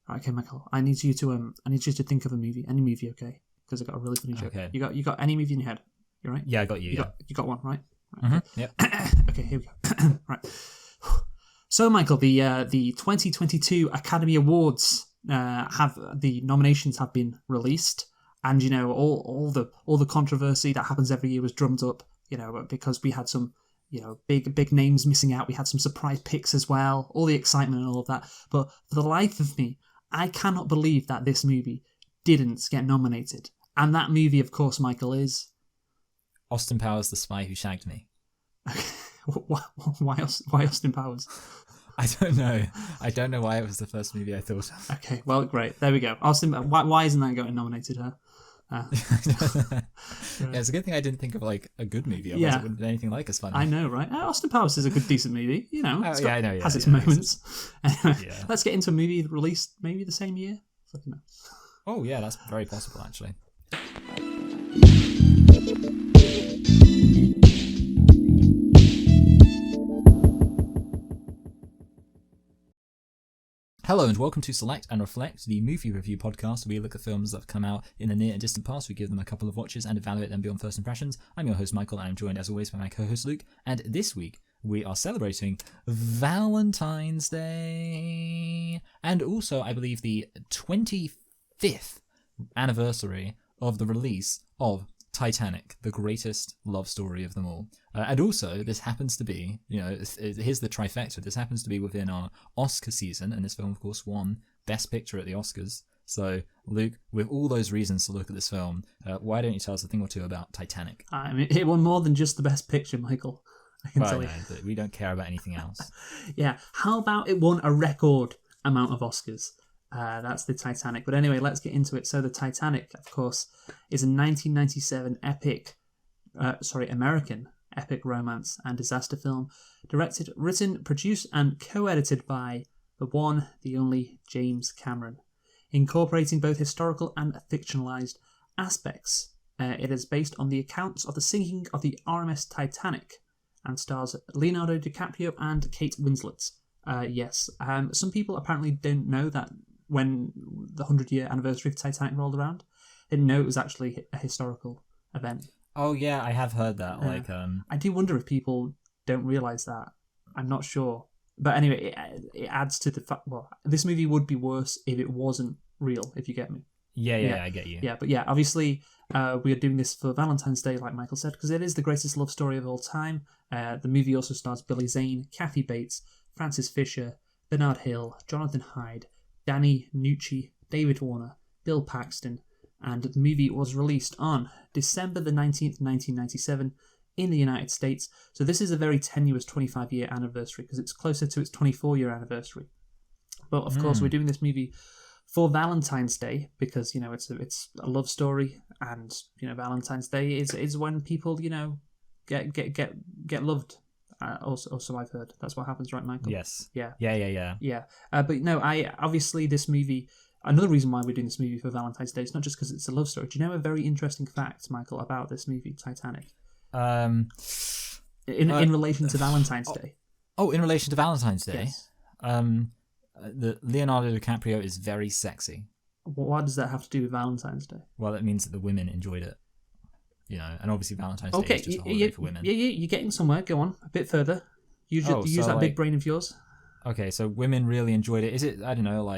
Right, okay, Michael. I need you to think of a movie, any movie, okay? Because I got a really funny joke. Okay. You got any movie in your head? You right? Yeah, I got you. You got one, right? Mm-hmm. Okay. Yep. Okay, here we go. Right. So, Michael, the 2022 Academy Awards have the nominations have been released, and all the controversy that happens every year was drummed up. Because we had some big names missing out. We had some surprise picks as well. All the excitement and all of that. But for the life of me, I cannot believe that this movie didn't get nominated. And that movie, of course, Michael, is Austin Powers, The Spy Who Shagged Me. Why Austin Powers? I don't know. I don't know why it was the first movie I thought of. Okay, well, great. There we go. Austin. Why isn't that getting nominated? Huh? Yeah, it's a good thing I didn't think of like a good movie. Otherwise it wouldn't be anything like as funny. I know, right? Austin Powers is a good, decent movie. I know. Yeah, has its moments. Yeah. Let's get into a movie released maybe the same year. Oh yeah, that's very possible actually. Hello and welcome to Select and Reflect, the movie review podcast where we look at films that have come out in the near and distant past. We give them a couple of watches and evaluate them beyond first impressions. I'm your host Michael and I'm joined as always by my co-host Luke, and this week we are celebrating Valentine's Day and also I believe the 25th anniversary of the release of Titanic, the greatest love story of them all. And also, this happens to be, here's the trifecta, this happens to be within our Oscar season, and this film, of course, won Best Picture at the Oscars. So, Luke, with all those reasons to look at this film, why don't you tell us a thing or two about Titanic? I mean, it won more than just the Best Picture, Michael. I can tell you. But we don't care about anything else. Yeah, how about it won a record amount of Oscars? That's the Titanic. But anyway, let's get into it. So the Titanic, of course, is a 1997 American epic romance and disaster film, directed, written, produced, and co-edited by the one, the only James Cameron, incorporating both historical and fictionalized aspects. It is based on the accounts of the sinking of the RMS Titanic and stars Leonardo DiCaprio and Kate Winslet. Yes, some people apparently don't know that when the 100-year anniversary of Titanic rolled around, they didn't know it was actually a historical event. Oh yeah, I have heard that. I do wonder if people don't realise that. I'm not sure. But anyway, it adds to the fact, well, this movie would be worse if it wasn't real, if you get me. Yeah, I get you. Yeah, but yeah, obviously, we are doing this for Valentine's Day, like Michael said, because it is the greatest love story of all time. The movie also stars Billy Zane, Kathy Bates, Francis Fisher, Bernard Hill, Jonathan Hyde, Danny Nucci, David Warner, Bill Paxton, and the movie was released on December the 19th, 1997 in the United States. So this is a very tenuous 25-year anniversary because it's closer to its 24-year anniversary. But of course, we're doing this movie for Valentine's Day because, it's a love story, and, Valentine's Day is when people, get loved. Also, I've heard that's what happens, right, Michael? Yes. Yeah. Yeah. But no, obviously this movie. Another reason why we're doing this movie for Valentine's Day is not just because it's a love story. Do you know a very interesting fact, Michael, about this movie, Titanic? In relation to Valentine's Day. Oh, in relation to Valentine's Day. Yes. The Leonardo DiCaprio is very sexy. What does that have to do with Valentine's Day? Well, it means that the women enjoyed it. And obviously Valentine's Day is just a holiday for women. Yeah, you're getting somewhere. Go on, a bit further. Use that big brain of yours. Okay, so women really enjoyed it. Is it, I don't know,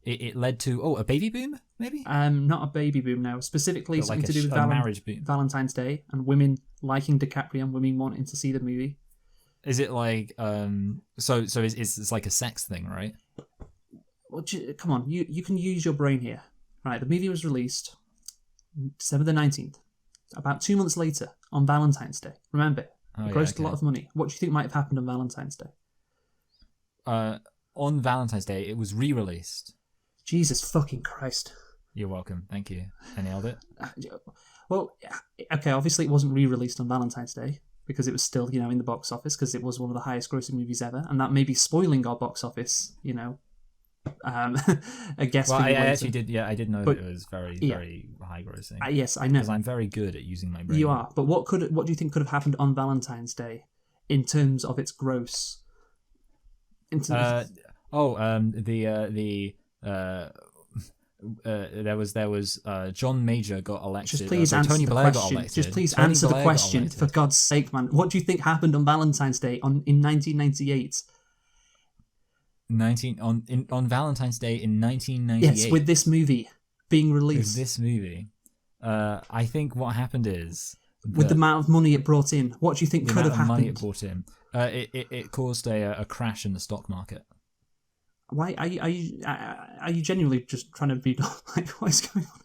it led to, a baby boom, maybe? Not a baby boom, no. Specifically something to do with marriage boom. Valentine's Day and women liking DiCaprio and women wanting to see the movie. Is it like, so it's like a sex thing, right? Well, come on, you can use your brain here. Right, the movie was released December the 19th. About 2 months later, on Valentine's Day. Remember, it grossed a lot of money. What do you think might have happened on Valentine's Day? On Valentine's Day, it was re-released. Jesus fucking Christ. You're welcome. Thank you. I nailed it. Well, okay, obviously it wasn't re-released on Valentine's Day because it was still, in the box office because it was one of the highest grossing movies ever, and that may be spoiling our box office, I guess. Well, I actually did. Yeah, I did know that it was very, very high grossing. Yes, I know. Because I'm very good at using my brain. You are, but what do you think could have happened on Valentine's Day in terms of its gross? The there was John Major got elected. Just please answer Tony the Blair got question. elected. Just please Tony answer the Blair got question, elected. for God's sake, man. What do you think happened on Valentine's Day in 1998? On Valentine's Day in 1998. Yes, with this movie being released. With this movie, I think what happened is with the amount of money it brought in, what do you think could have happened? Money it brought in, it caused a crash in the stock market. Why are you genuinely just trying to be like, what is going on?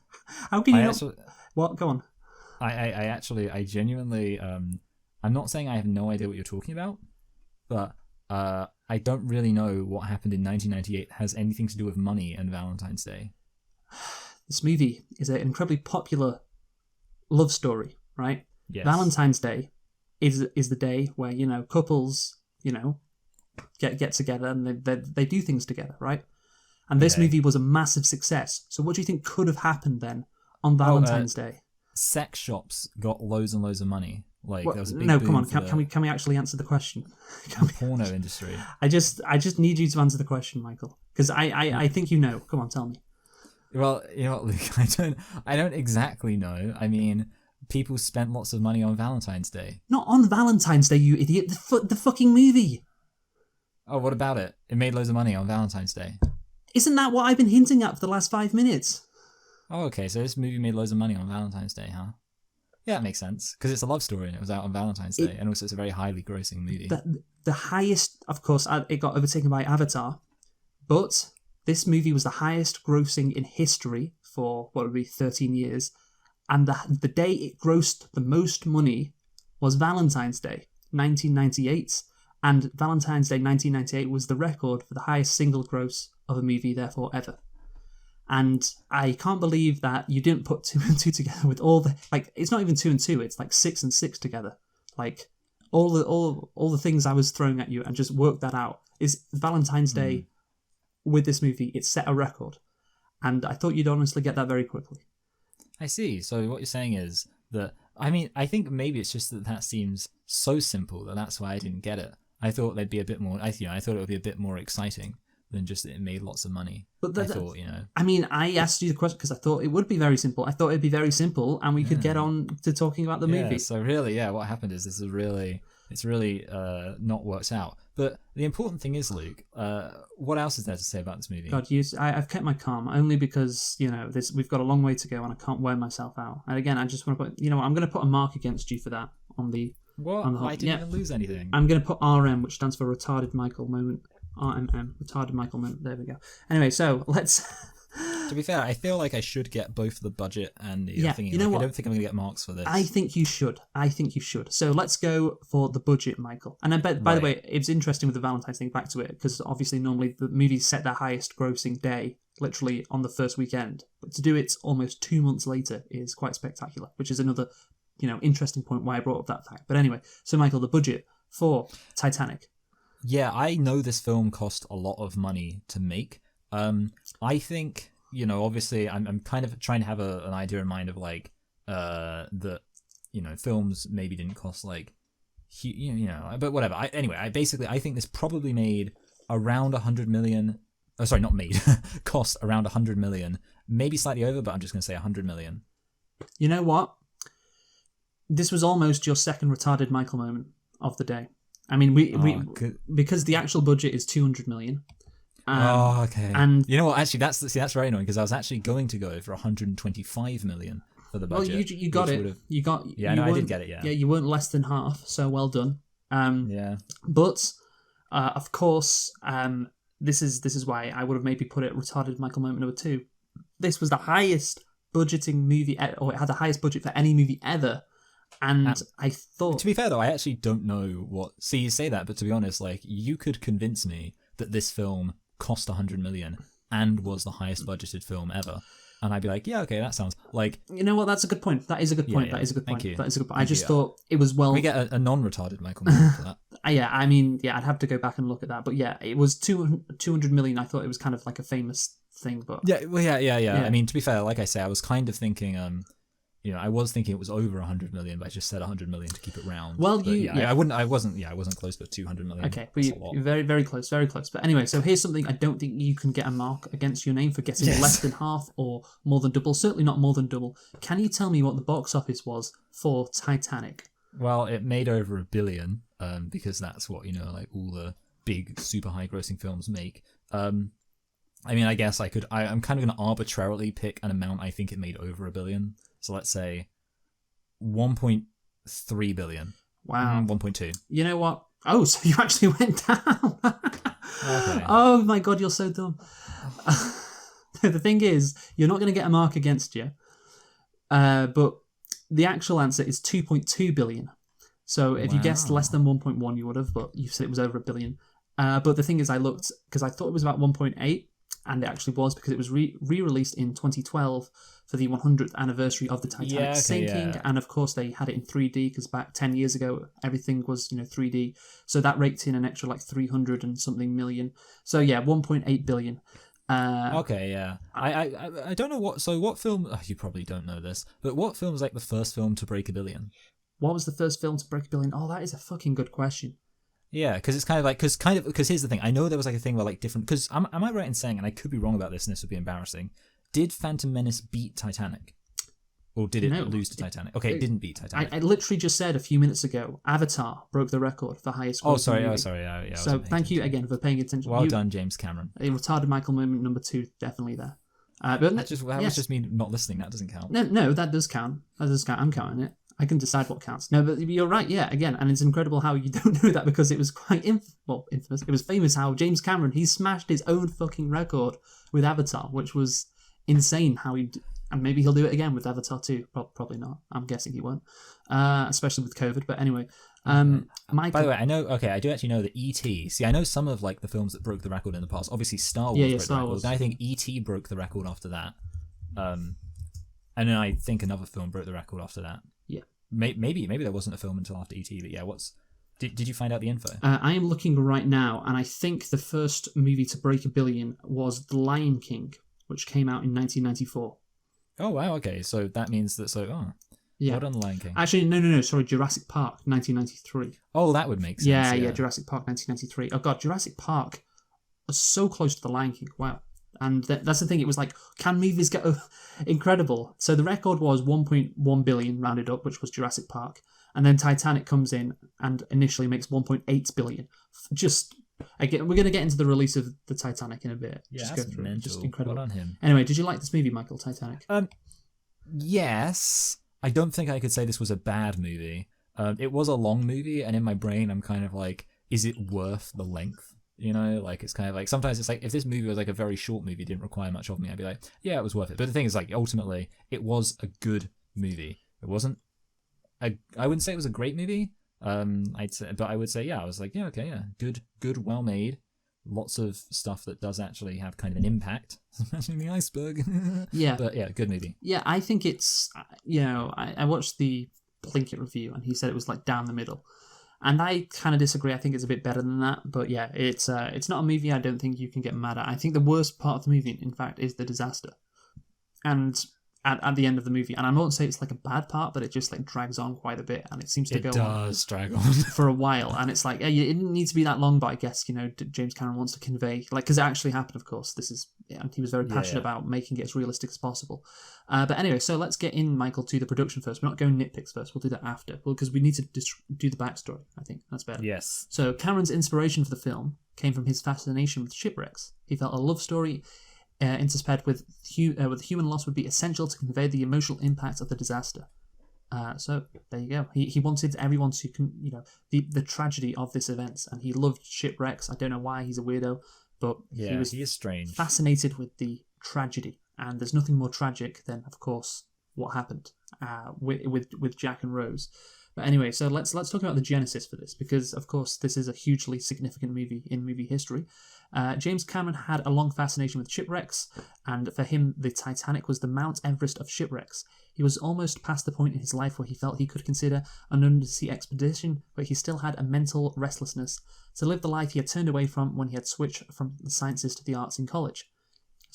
How can you what? Go on. I genuinely I'm not saying I have no idea what you're talking about, but I don't really know what happened in 1998 has anything to do with money and Valentine's Day. This movie is an incredibly popular love story, right? Yes. Valentine's Day is the day where, couples, get together and they do things together, right? And this movie was a massive success. So what do you think could have happened then on Valentine's Day? Sex shops got loads and loads of money. Like there was a big no, boom come on. for Can we actually answer the question? the porno industry. I just need you to answer the question, Michael, because I think you know. Come on, tell me. Well, you know what, Luke, I don't exactly know. I mean, people spent lots of money on Valentine's Day. Not on Valentine's Day, you idiot. The fucking movie. Oh, what about it? It made loads of money on Valentine's Day. Isn't that what I've been hinting at for the last 5 minutes? Oh, okay, so this movie made loads of money on Valentine's Day, huh? Yeah, that makes sense, because it's a love story and it was out on Valentine's Day, and also it's a very highly grossing movie. The highest, of course, it got overtaken by Avatar, but this movie was the highest grossing in history for, what would be, 13 years, and the day it grossed the most money was Valentine's Day, 1998, and Valentine's Day 1998 was the record for the highest single gross of a movie, therefore, ever. And I can't believe that you didn't put 2 and 2 together with all the, like, it's not even 2 and 2, it's like 6 and 6 together. Like, all the things I was throwing at you and just worked that out. Is Valentine's Day with this movie, it set a record. And I thought you'd honestly get that very quickly. I see. So what you're saying is that, I mean, I think maybe it's just that seems so simple that's why I didn't get it. I thought there'd be a bit more, I thought it would be a bit more exciting than just that it made lots of money. But I thought, I mean, I asked you the question because I thought it would be very simple. I thought it'd be very simple and we could get on to talking about the movie. So really, what happened is it's really not worked out. But the important thing is, Luke, what else is there to say about this movie? God, I've kept my calm only because, we've got a long way to go and I can't wear myself out. And again, I just want to put, I'm going to put a mark against you for that on the... What? I didn't even lose anything. I'm going to put RM, which stands for Retarded Michael Moment. RMM, Retarded Michael Moment. There we go. Anyway, so let's... To be fair, I feel like I should get both the budget and the thingy. You know what? I don't think I'm going to get marks for this. I think you should. So let's go for the budget, Michael. And I bet, by the way, it's interesting with the Valentine's thing, back to it, because obviously normally the movies set their highest grossing day literally on the first weekend. But to do it almost 2 months later is quite spectacular, which is another, interesting point why I brought up that fact. But anyway, so Michael, the budget for Titanic. Yeah, I know this film cost a lot of money to make. I think, obviously I'm kind of trying to have an idea in mind of like, that, films maybe didn't cost like, but whatever. I think this probably made around 100 million. Oh, sorry, not made. Cost around 100 million, maybe slightly over, but I'm just going to say 100 million. You know what? This was almost your second retarded Michael moment of the day. I mean, because the actual budget is 200 million. Okay. And you know what? Actually, that's very annoying because I was actually going to go for 125 million for the budget. Well, you got it. You got. Yeah, I did get it. Yeah. Yeah, you weren't less than half. So well done. Yeah. But of course, this is why I would have maybe put it retarded Michael moment number 2. This was the highest budgeting movie, or it had the highest budget for any movie ever. And I thought... To be fair, though, I actually don't know what... See, you say that, but to be honest, like, you could convince me that this film cost 100 million and was the highest budgeted film ever. And I'd be like, yeah, okay, that sounds like... You know what? That's a good point. That is a good point. Yeah. That is a good point. Thank you. That is a good point. I just thought it was well... Can we get a non-retarded Michael Mann for that? I'd have to go back and look at that. But yeah, it was 200 million. I thought it was kind of like a famous thing, but... Yeah. I mean, to be fair, like I say, I was kind of thinking... I was thinking it was over 100 million, but I just said 100 million to keep it round. Well, but I wasn't close, but 200 million. Okay, but you're very, very close, very close. But anyway, so here's something I don't think you can get a mark against your name for getting less than half or more than double. Certainly not more than double. Can you tell me what the box office was for Titanic? Well, it made over $1 billion, because that's what, like all the big, super high grossing films make. I mean, I guess I'm kind of going to arbitrarily pick an amount I think it made over $1 billion. So let's say 1.3 billion. Wow. 1.2. You know what? Oh, so you actually went down. Okay. Oh my God, you're so dumb. The thing is, you're not going to get a mark against you. But the actual answer is 2.2 billion. So if you guessed less than 1.1, you would have, but you said it was over $1 billion. But the thing is, I looked, because I thought it was about 1.8, and it actually was, because it was re-released in 2012 for the 100th anniversary of the Titanic sinking. And of course, they had it in 3D, because back 10 years ago, everything was 3D. So that raked in an extra like 300 and something million. So yeah, 1.8 billion. Okay, yeah. I don't know what film, you probably don't know this, but what film was like the first film to break $1 billion? What was the first film to break $1 billion? Oh, that is a fucking good question. Yeah, because it's kind of like, because here's the thing. I know there was like a thing where like different, because am I right in saying, and I could be wrong about this and this would be embarrassing, did Phantom Menace beat Titanic? Or did it lose to Titanic? Okay, it didn't beat Titanic. I literally just said a few minutes ago, Avatar broke the record for highest grossing movie. Oh, sorry. Yeah, so thank you again for paying attention. Well done, James Cameron. A retarded Michael moment number 2, definitely there. But that was just me not listening. That doesn't count. No, that does count. I'm counting it. I can decide what counts. No, but you're right, yeah, again, and it's incredible how you don't know that, because it was quite infamous. It was famous how James Cameron, he smashed his own fucking record with Avatar, which was insane how and maybe he'll do it again with Avatar 2. Probably not. I'm guessing he won't, especially with COVID. But anyway, Michael. By the way, I do actually know that E.T. See, I know some of like the films that broke the record in the past. Obviously, Star Wars broke the record. Wars. I think E.T. broke the record after that. And then I think another film broke the record after that. Yeah. Maybe there wasn't a film until after E.T. But yeah, did you find out the info? I am looking right now, and I think the first movie to break $1 billion was The Lion King, which came out in 1994. Oh wow, okay, so that means that yeah. Well done, Lion King. Actually, no, sorry, Jurassic Park, 1993. Oh, that would make sense. Yeah, Jurassic Park, 1993. Oh god, Jurassic Park was so close to The Lion King. Wow. And that's the thing, it was like, can movies get incredible? So the record was 1.1 billion rounded up, which was Jurassic Park. And then Titanic comes in and initially makes 1.8 billion. Just, again, we're going to get into the release of the Titanic in a bit. Yeah, just go through it. Just incredible. Well on him. Anyway, did you like this movie, Michael, Titanic? Yes. I don't think I could say this was a bad movie. It was a long movie, and in my brain, I'm kind of like, is it worth the length? Like it's kind of like, sometimes it's like, if this movie was like a very short movie, didn't require much of me, I'd be like, yeah, it was worth it. But the thing is, like, ultimately, it was a good movie. It wasn't, I wouldn't say it was a great movie. But I would say, yeah, I was like, yeah, okay, yeah, good, well made. Lots of stuff that does actually have kind of an impact, especially the iceberg. Yeah. But yeah, good movie. Yeah, I think it's, I watched the Plinkett review, and he said it was like down the middle. And I kind of disagree. I think it's a bit better than that. But yeah, it's not a movie I don't think you can get mad at. I think the worst part of the movie, in fact, is the disaster. And at the end of the movie, and I won't say it's like a bad part, but it just like drags on quite a bit, and it seems to go on drag on for a while. And it's like, it didn't need to be that long, but I guess James Cameron wants to convey, like, because it actually happened, of course. And he was very passionate about making it as realistic as possible. But anyway, so let's get in, Michael, to the production first. We're not going nitpicks first. We'll do that after, because we need to do the backstory. I think that's better. Yes. So Cameron's inspiration for the film came from his fascination with shipwrecks. He felt a love story interspersed with human loss would be essential to convey the emotional impact of the disaster. So there you go. He wanted everyone to, the tragedy of this event, and he loved shipwrecks. I don't know why, he's a weirdo, but he is strange. Fascinated with the tragedy, and there's nothing more tragic than, of course, what happened with Jack and Rose. But anyway, so let's talk about the genesis for this, because of course this is a hugely significant movie in movie history. James Cameron had a long fascination with shipwrecks, and for him the Titanic was the Mount Everest of shipwrecks. He was almost past the point in his life where he felt he could consider an undersea expedition, but he still had a mental restlessness to live the life he had turned away from when he had switched from the sciences to the arts in college.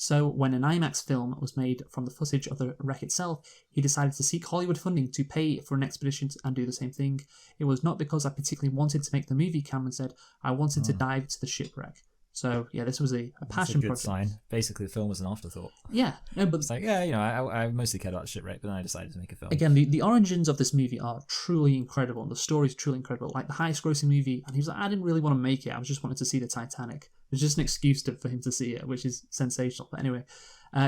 So when an IMAX film was made from the footage of the wreck itself, he decided to seek Hollywood funding to pay for an expedition and do the same thing. It was not because I particularly wanted to make the movie, Cameron said. I wanted to dive to the shipwreck. So, yeah, this was a passion project. That's a good sign. Basically, the film was an afterthought. Yeah. No, but it's like, yeah, you know, I mostly cared about the shipwreck, but then I decided to make a film. Again, the origins of this movie are truly incredible, and the story is truly incredible. Like, the highest grossing movie, and he was like, I didn't really want to make it, I just wanted to see the Titanic. It was just an excuse for him to see it, which is sensational. But anyway,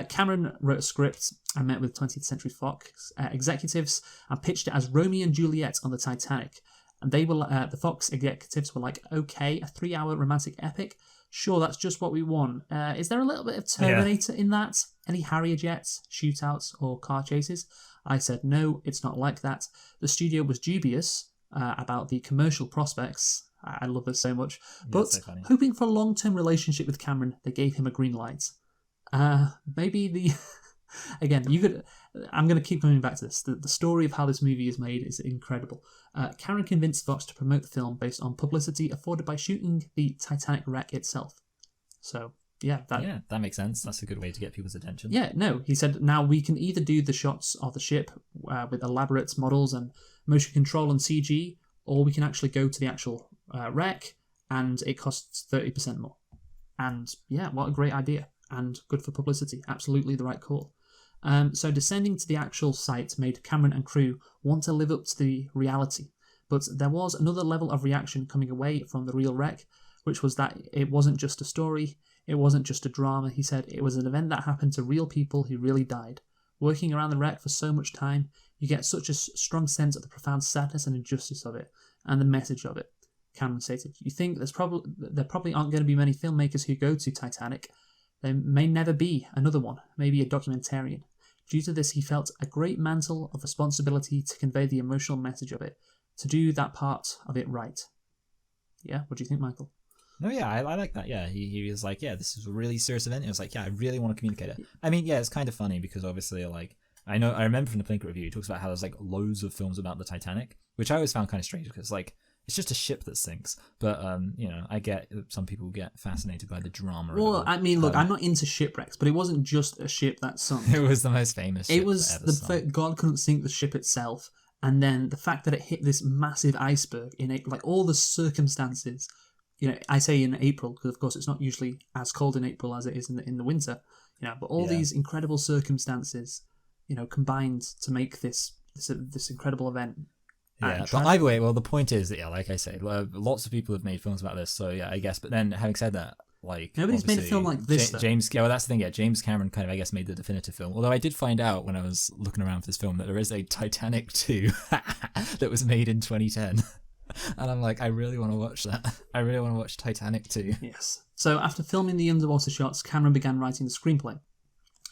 Cameron wrote a script and met with 20th Century Fox executives and pitched it as Romeo and Juliet on the Titanic. And they were the Fox executives were like, okay, a 3-hour romantic epic. Sure, that's just what we want. Is there a little bit of Terminator in that? Any Harrier jets, shootouts, or car chases? I said, no, it's not like that. The studio was dubious about the commercial prospects. I love this so much. But so hoping for a long-term relationship with Cameron, they gave him a green light. Maybe the... Again, you could... I'm going to keep coming back to this. The story of how this movie is made is incredible. Cameron convinced Fox to promote the film based on publicity afforded by shooting the Titanic wreck itself. So, yeah. That makes sense. That's a good way to get people's attention. Yeah, no. He said, now we can either do the shots of the ship with elaborate models and motion control and CG, or we can actually go to the actual wreck, and it costs 30% more. And, yeah, what a great idea. And good for publicity. Absolutely the right call. So descending to the actual site made Cameron and crew want to live up to the reality. But there was another level of reaction coming away from the real wreck, which was that it wasn't just a story, it wasn't just a drama. He said it was an event that happened to real people who really died. Working around the wreck for so much time, you get such a strong sense of the profound sadness and injustice of it, and the message of it. Cameron stated, you think there probably aren't going to be many filmmakers who go to Titanic. There may never be another one, maybe a documentarian. Due to this, he felt a great mantle of responsibility to convey the emotional message of it, to do that part of it right. Yeah, what do you think, Michael? No, yeah, I like that. Yeah, he was like, yeah, this is a really serious event. It was like, yeah, I really want to communicate it. I mean, yeah, it's kind of funny because obviously, like, I remember from the Plinkett review, he talks about how there's like loads of films about the Titanic, which I always found kind of strange because like it's just a ship that sinks. But you know, I get some people get fascinated by the drama. Well, I mean, look, I'm not into shipwrecks, but it wasn't just a ship that sunk. It was the most famous. It was God couldn't sink the ship itself, and then the fact that it hit this massive iceberg in like all the circumstances. You know, I say in April because of course it's not usually as cold in April as it is in the winter. You know, but all these incredible circumstances, you know, combined to make this incredible event. Yeah, but either way, well, the point is that, yeah, like I say, lots of people have made films about this, so yeah, I guess. But then, having said that, like nobody's made a film like this. James, yeah, well, that's the thing. Yeah, James Cameron kind of, I guess, made the definitive film. Although I did find out when I was looking around for this film that there is a Titanic 2 that was made in 2010, and I'm like, I really want to watch that. I really want to watch Titanic 2. Yes. So after filming the underwater shots, Cameron began writing the screenplay.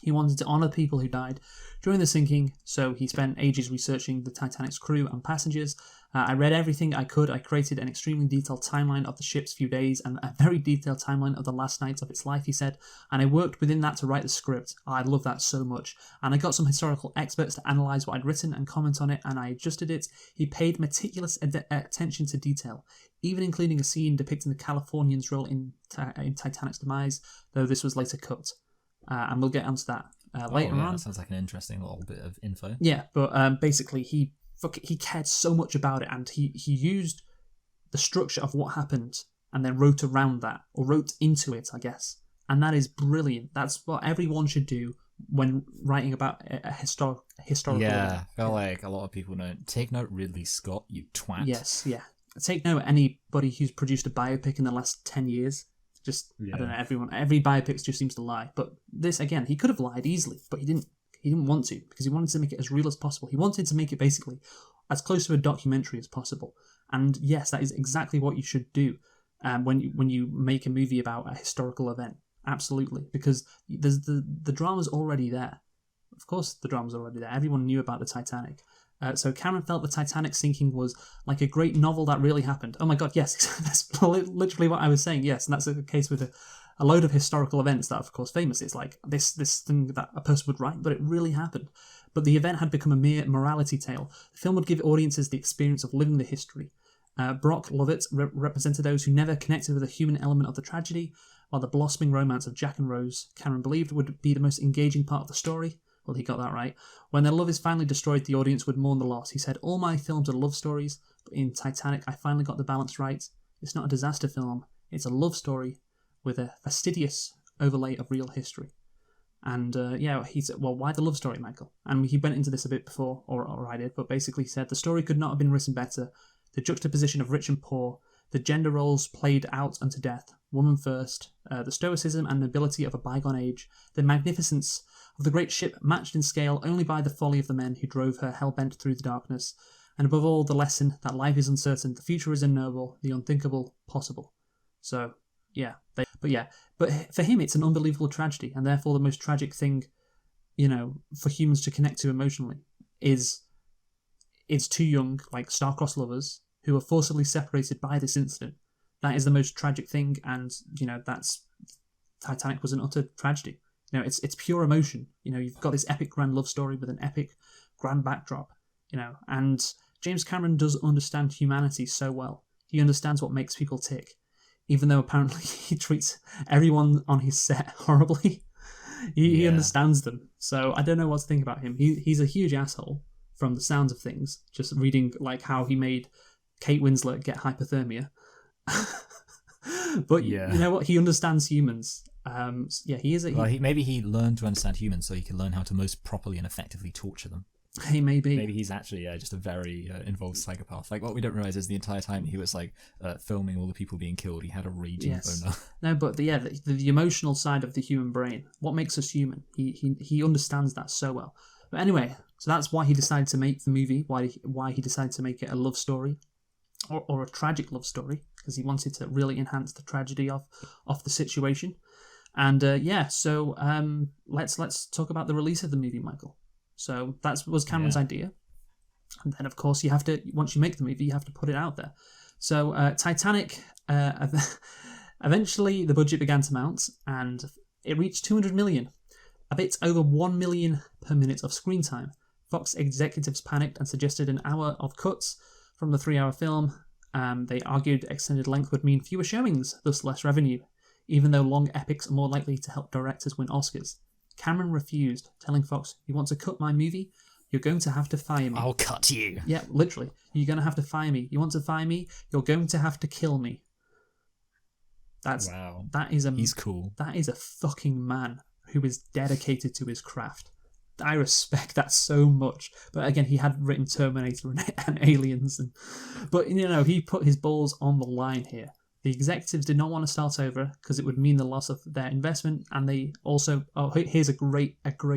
He wanted to honour people who died during the sinking, so he spent ages researching the Titanic's crew and passengers. I read everything I could. I created an extremely detailed timeline of the ship's few days and a very detailed timeline of the last night of its life, he said, and I worked within that to write the script. I love that so much. And I got some historical experts to analyse what I'd written and comment on it, and I adjusted it. He paid meticulous attention to detail, even including a scene depicting the Californians' role in Titanic's demise, though this was later cut. And we'll get onto that later on. That sounds like an interesting little bit of info. Yeah, but basically he cared so much about it, and he used the structure of what happened and then wrote around that, or wrote into it, I guess. And that is brilliant. That's what everyone should do when writing about a historical Yeah, event. I feel like a lot of people don't. Take note, Ridley Scott, you twat. Yes, yeah. Take note, anybody who's produced a biopic in the last 10 years. Just, I don't know, every biopic just seems to lie. But this, again, he could have lied easily, but he didn't want to, because he wanted to make it as real as possible. He wanted to make it basically as close to a documentary as possible. And yes, that is exactly what you should do when you make a movie about a historical event. Absolutely, because there's the drama's already there. Of course, the drama's already there. Everyone knew about the Titanic. So Cameron felt the Titanic sinking was like a great novel that really happened. Oh my god, yes, that's literally what I was saying, yes, and that's the case with a load of historical events that are, of course, famous. It's like this thing that a person would write, but it really happened. But the event had become a mere morality tale. The film would give audiences the experience of living the history. Brock Lovett represented those who never connected with the human element of the tragedy, while the blossoming romance of Jack and Rose, Cameron believed would be the most engaging part of the story. Well, he got that right. When their love is finally destroyed, the audience would mourn the loss. He said, all my films are love stories, but in Titanic, I finally got the balance right. It's not a disaster film. It's a love story with a fastidious overlay of real history. And he said, well, why the love story, Michael? And he went into this a bit before, or I did, but basically said the story could not have been written better. The juxtaposition of rich and poor, the gender roles played out unto death, woman first, the stoicism and nobility of a bygone age, the magnificence of the great ship matched in scale only by the folly of the men who drove her hell-bent through the darkness, and above all the lesson that life is uncertain, the future is unknowable, the unthinkable possible. So, but for him it's an unbelievable tragedy, and therefore the most tragic thing, for humans to connect to emotionally is two young, like star-crossed lovers who are forcibly separated by this incident. That is the most tragic thing, and that's Titanic was an utter tragedy. It's pure emotion. You've got this epic grand love story with an epic grand backdrop. And James Cameron does understand humanity so well. He understands what makes people tick, even though apparently he treats everyone on his set horribly. He understands them. So I don't know what to think about him. He's a huge asshole from the sounds of things. Just reading like how he made Kate Winslet get hypothermia. But you know what? He understands humans. He is. Maybe he learned to understand humans so he can learn how to most properly and effectively torture them. Hey, maybe he's actually just a very involved psychopath. Like what we don't realize is the entire time he was filming all the people being killed, he had a raging boner. No, but the emotional side of the human brain, what makes us human, he understands that so well. But anyway, so that's why he decided to make the movie. Why he decided to make it a love story, or a tragic love story, because he wanted to really enhance the tragedy of the situation. And so let's talk about the release of the movie, Michael. So that was Cameron's idea. And then, of course, you have to, once you make the movie, you have to put it out there. So Titanic, eventually the budget began to mount, and it reached 200 million, a bit over 1 million per minute of screen time. Fox executives panicked and suggested an hour of cuts from the 3-hour film. They argued extended length would mean fewer showings, thus less revenue, even though long epics are more likely to help directors win Oscars. Cameron refused, telling Fox, "You want to cut my movie? You're going to have to fire me. I'll cut you." Yeah, literally. You're going to have to fire me. You want to fire me? You're going to have to kill me. He's cool. That is a fucking man who is dedicated to his craft. I respect that so much. But again, he had written Terminator and Aliens, but he put his balls on the line here. The executives did not want to start over because it would mean the loss of their investment, and they also, here's a great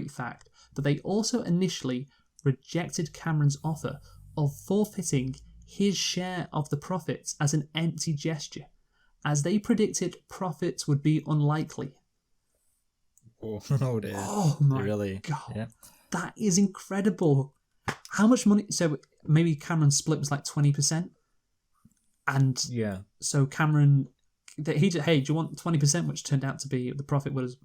fact, but they also initially rejected Cameron's offer of forfeiting his share of the profits as an empty gesture, as they predicted profits would be unlikely. Oh dear. Oh my God. Yeah. That is incredible. How much money? So maybe Cameron's split was like 20%. And so Cameron, hey, do you want 20%? Which turned out to be, the profit was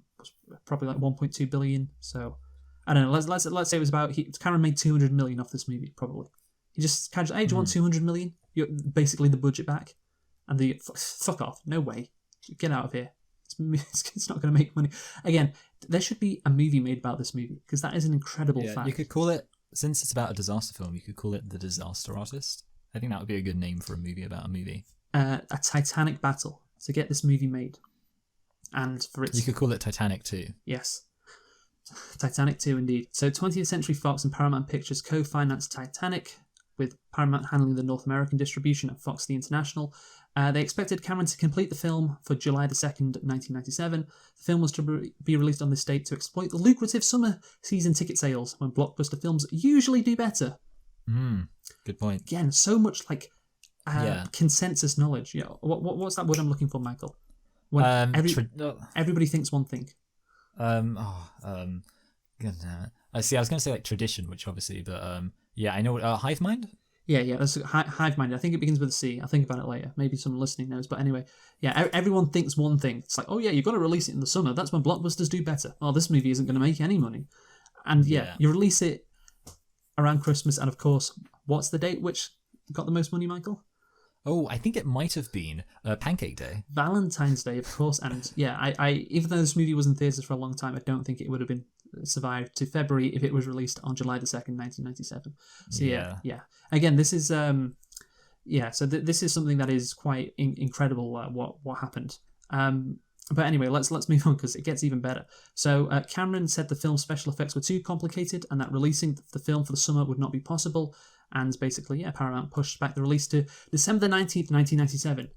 probably like 1.2 billion. So I don't know. Let's say it was about, Cameron made 200 million off this movie, probably. He just kind of, hey, do you want 200 million? You're basically the budget back. And fuck off. No way. Get out of here. It's not going to make money. Again, there should be a movie made about this movie, because that is an incredible fact. You could call it, since it's about a disaster film, you could call it The Disaster Artist. I think that would be a good name for a movie about a movie. A Titanic battle to get this movie made. And for its... You could call it Titanic 2. Yes. Titanic 2, indeed. So 20th Century Fox and Paramount Pictures co-financed Titanic, with Paramount handling the North American distribution and Fox the international. They expected Cameron to complete the film for July the 2nd, 1997. The film was to be released on this date to exploit the lucrative summer season ticket sales, when blockbuster films usually do better. Good point. Again, so much consensus knowledge. What's that word I'm looking for, Michael? When everybody thinks one thing. God damn it. I was going to say like tradition, which obviously, but I know. Hive mind. Yeah, that's hive mind. I think it begins with a C. I'll think about it later. Maybe someone listening knows. But anyway, everyone thinks one thing. It's like, oh yeah, you've got to release it in the summer. That's when blockbusters do better. Oh, this movie isn't going to make any money. And you release it around Christmas. And of course, what's the date which got the most money, Michael? Oh, I think it might have been Pancake Day. Valentine's Day, of course. And yeah, I even though this movie was in theatres for a long time, I don't think it would have been survived to February if it was released on July the 2nd, 1997. So yeah. Again, this is this is something that is quite incredible. What happened. But anyway, let's move on because it gets even better. So Cameron said the film's special effects were too complicated and that releasing the film for the summer would not be possible. And basically, Paramount pushed back the release to December the 19th, 1997.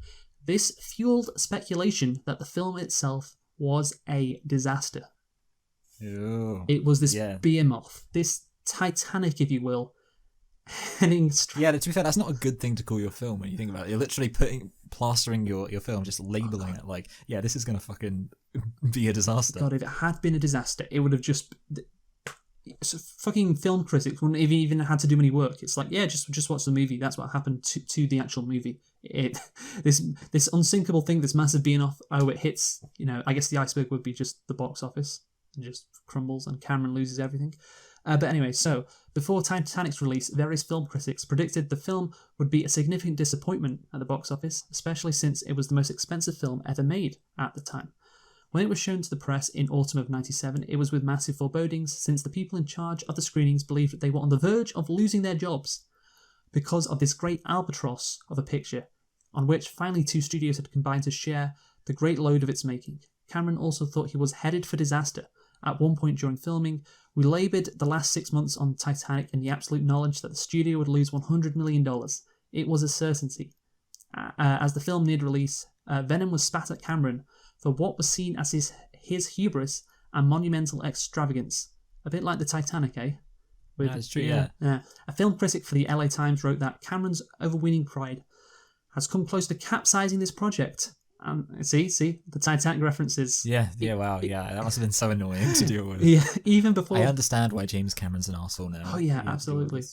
This fueled speculation that the film itself was a disaster. Ooh. It was this behemoth, this Titanic, if you will, heading straight... Yeah, to be fair, that's not a good thing to call your film when you think about it. You're literally plastering your film, just labeling it like, this is going to fucking be a disaster. God, if it had been a disaster, it would have just... fucking film critics wouldn't have even had to do any work. It's like, just watch the movie. That's what happened to the actual movie. This unsinkable thing, this massive being-off, it hits, I guess the iceberg would be just the box office. It just crumbles and Cameron loses everything. But anyway, so before Titanic's release, various film critics predicted the film would be a significant disappointment at the box office, especially since it was the most expensive film ever made at the time. When it was shown to the press in autumn of 97, it was with massive forebodings since the people in charge of the screenings believed that they were on the verge of losing their jobs because of this great albatross of a picture on which finally two studios had combined to share the great load of its making. Cameron also thought he was headed for disaster. At one point during filming, we laboured the last 6 months on Titanic in the absolute knowledge that the studio would lose $100 million. It was a certainty. As the film neared release, venom was spat at Cameron for what was seen as his hubris and monumental extravagance. A bit like the Titanic, eh? That's true, yeah. A film critic for the LA Times wrote that Cameron's overweening pride has come close to capsizing this project. See, the Titanic references. Wow, that must have been so annoying to deal with. Yeah, even before... I understand why James Cameron's an arsehole now. Oh yeah, absolutely.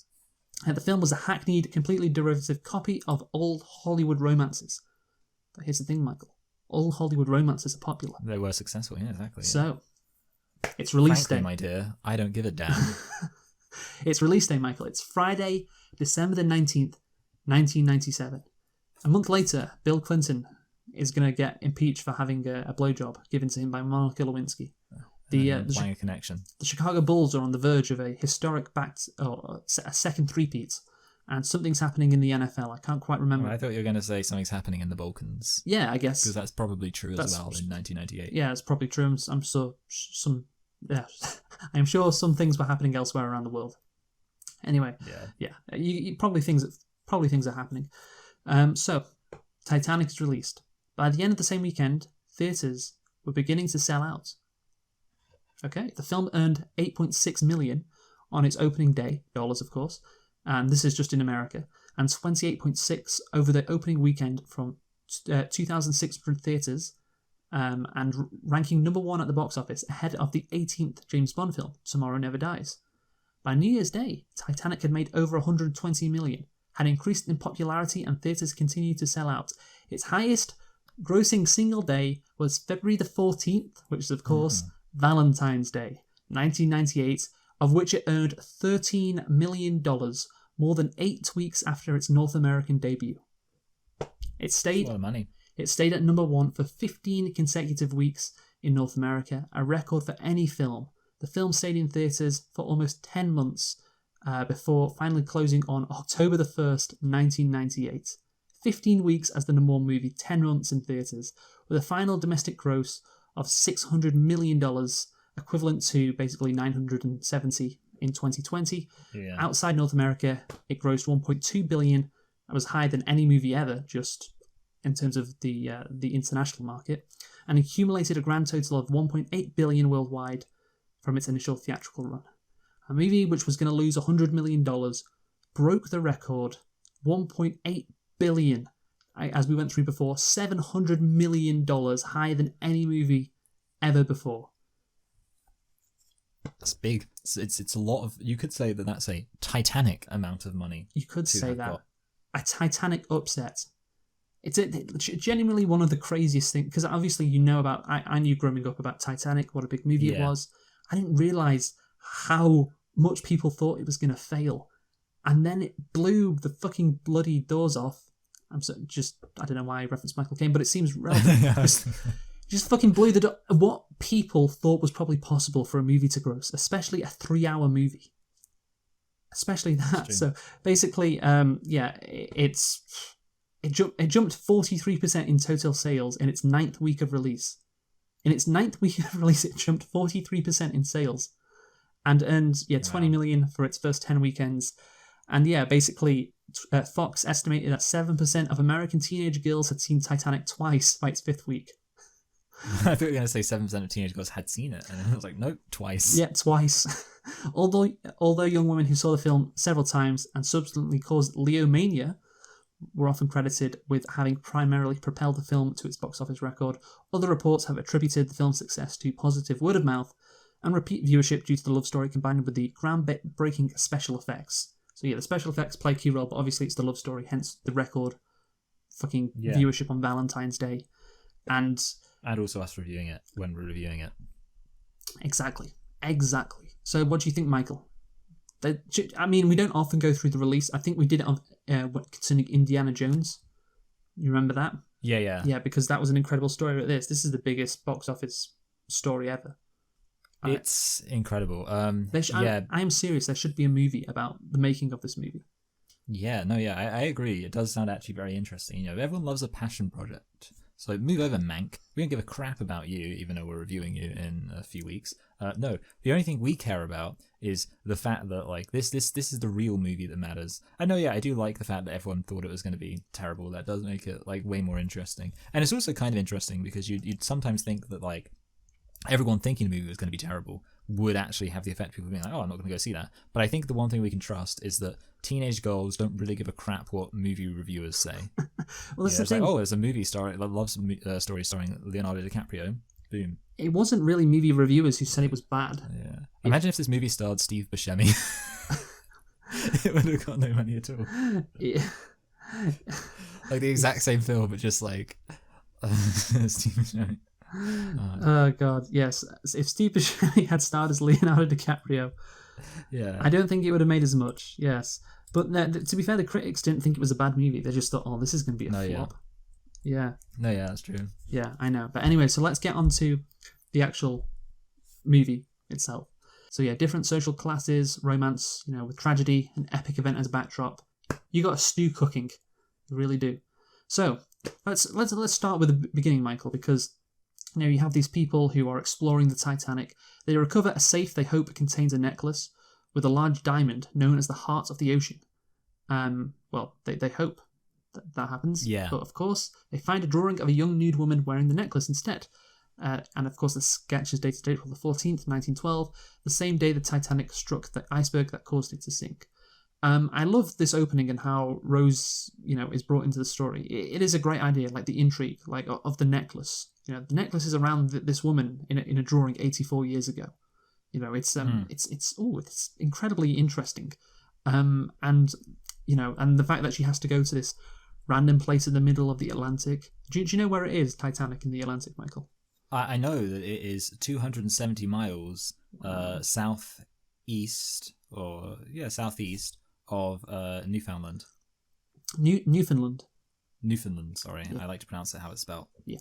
And the film was a hackneyed, completely derivative copy of old Hollywood romances. But here's the thing, Michael. All Hollywood romances are popular. They were successful, yeah, exactly. Yeah. So, it's release day. My dear, I don't give a damn. It's release day, Michael. It's Friday, December the 19th, 1997. A month later, Bill Clinton is going to get impeached for having a blowjob given to him by Monica Lewinsky. Playing a connection. The Chicago Bulls are on the verge of a historic a second three-peat, and something's happening in the NFL. I can't quite remember. I thought you were going to say something's happening in the Balkans. Yeah, I guess. Because that's probably true as well in 1998. Yeah, it's probably true. I'm sure some things were happening elsewhere around the world. Anyway, you probably things are happening. So, Titanic is released. By the end of the same weekend, theatres were beginning to sell out. Okay, the film earned $8.6 million on its opening day, dollars of course, and this is just in America, and 28.6 over the opening weekend from 2,600 theatres, and ranking number one at the box office ahead of the 18th James Bond film, Tomorrow Never Dies. By New Year's Day, Titanic had made over $120 million, had increased in popularity, and theatres continued to sell out. Its highest grossing single day was February the 14th, which is of course Valentine's Day, 1998, of which it earned $13 million, more than 8 weeks after its North American debut. It stayed, That's a lot of money. It stayed at number one for 15 consecutive weeks in North America, a record for any film. The film stayed in theatres for almost 10 months before finally closing on October the 1st, 1998. 15 weeks as the number one movie, 10 months in theatres, with a final domestic gross of $600 million, equivalent to basically 970 in 2020. Yeah. Outside North America, it grossed $1.2 billion. That was higher than any movie ever, just in terms of the international market, and accumulated a grand total of $1.8 billion worldwide from its initial theatrical run. A movie which was going to lose $100 million broke the record, $1.8 billion. As we went through before, $700 million higher than any movie ever before. That's big. It's a lot of... You could say that that's a Titanic amount of money. You could say that. A Titanic upset. It's genuinely one of the craziest things, because obviously you know about... I knew growing up about Titanic, what a big movie it was. I didn't realise how much people thought it was going to fail. And then it blew the fucking bloody doors off I don't know why I referenced Michael Caine, but it seems relevant. Just fucking blew the what people thought was probably possible for a movie to gross, especially a 3-hour movie. Especially that. So basically, it jumped 43% in total sales in its 9th week of release. In its 9th week of release, it jumped 43% in sales, and earned 20 million for its first 10 weekends. And basically, Fox estimated that 7% of American teenage girls had seen Titanic twice by its 5th week. I thought you were going to say 7% of teenage girls had seen it, and I was like, nope, twice. Yeah, twice. Although young women who saw the film several times and subsequently caused Leomania were often credited with having primarily propelled the film to its box office record, other reports have attributed the film's success to positive word of mouth and repeat viewership due to the love story combined with the groundbreaking special effects. So the special effects play a key role, but obviously it's the love story, hence the record fucking viewership on Valentine's Day. And also us reviewing it when we're reviewing it. Exactly. So what do you think, Michael? I mean, we don't often go through the release. I think we did it on concerning Indiana Jones. You remember that? Yeah. Yeah, because that was an incredible story. This is the biggest box office story ever. It's incredible. I am serious. There should be a movie about the making of this movie. I agree. It does sound actually very interesting. Everyone loves a passion project. So move over, Mank. We don't give a crap about you, even though we're reviewing you in a few weeks. No, the only thing we care about is the fact that this is the real movie that matters. I know, I do like the fact that everyone thought it was going to be terrible. That does make it way more interesting. And it's also kind of interesting because you'd sometimes think that everyone thinking the movie was going to be terrible would actually have the effect of people being like, oh, I'm not going to go see that. But I think the one thing we can trust is that teenage girls don't really give a crap what movie reviewers say. Well, that's the thing. There's a movie star that loves a story starring Leonardo DiCaprio. Boom. It wasn't really movie reviewers who said it was bad. Yeah. Imagine if this movie starred Steve Buscemi. It would have got no money at all. Yeah. The exact same film, but just Steve Buscemi. Oh god, yes. If Steve Buscemi had starred as Leonardo DiCaprio, I don't think it would have made as much. Yes, but to be fair, the critics didn't think it was a bad movie. They just thought, "Oh, this is going to be a flop." Yeah. No, that's true. Yeah, I know. But anyway, so let's get on to the actual movie itself. So different social classes, romance, with tragedy, an epic event as a backdrop. You got a stew cooking, you really do. So let's start with the beginning, Michael, because you have these people who are exploring the Titanic. They recover a safe they hope contains a necklace with a large diamond known as the heart of the ocean. They hope that happens. Yeah. But of course, they find a drawing of a young nude woman wearing the necklace instead. And of course, the sketch is dated April the 14th, 1912, the same day the Titanic struck the iceberg that caused it to sink. I love this opening and how Rose, is brought into the story. It is a great idea, the intrigue, of the necklace. The necklace is around this woman in a drawing 84 years ago. It's incredibly interesting, and the fact that she has to go to this random place in the middle of the Atlantic. Do you know where it is, Titanic in the Atlantic, Michael? I know that it is 270 miles southeast of Newfoundland. Newfoundland. Newfoundland, sorry. Yeah. I like to pronounce it how it's spelled. Yeah.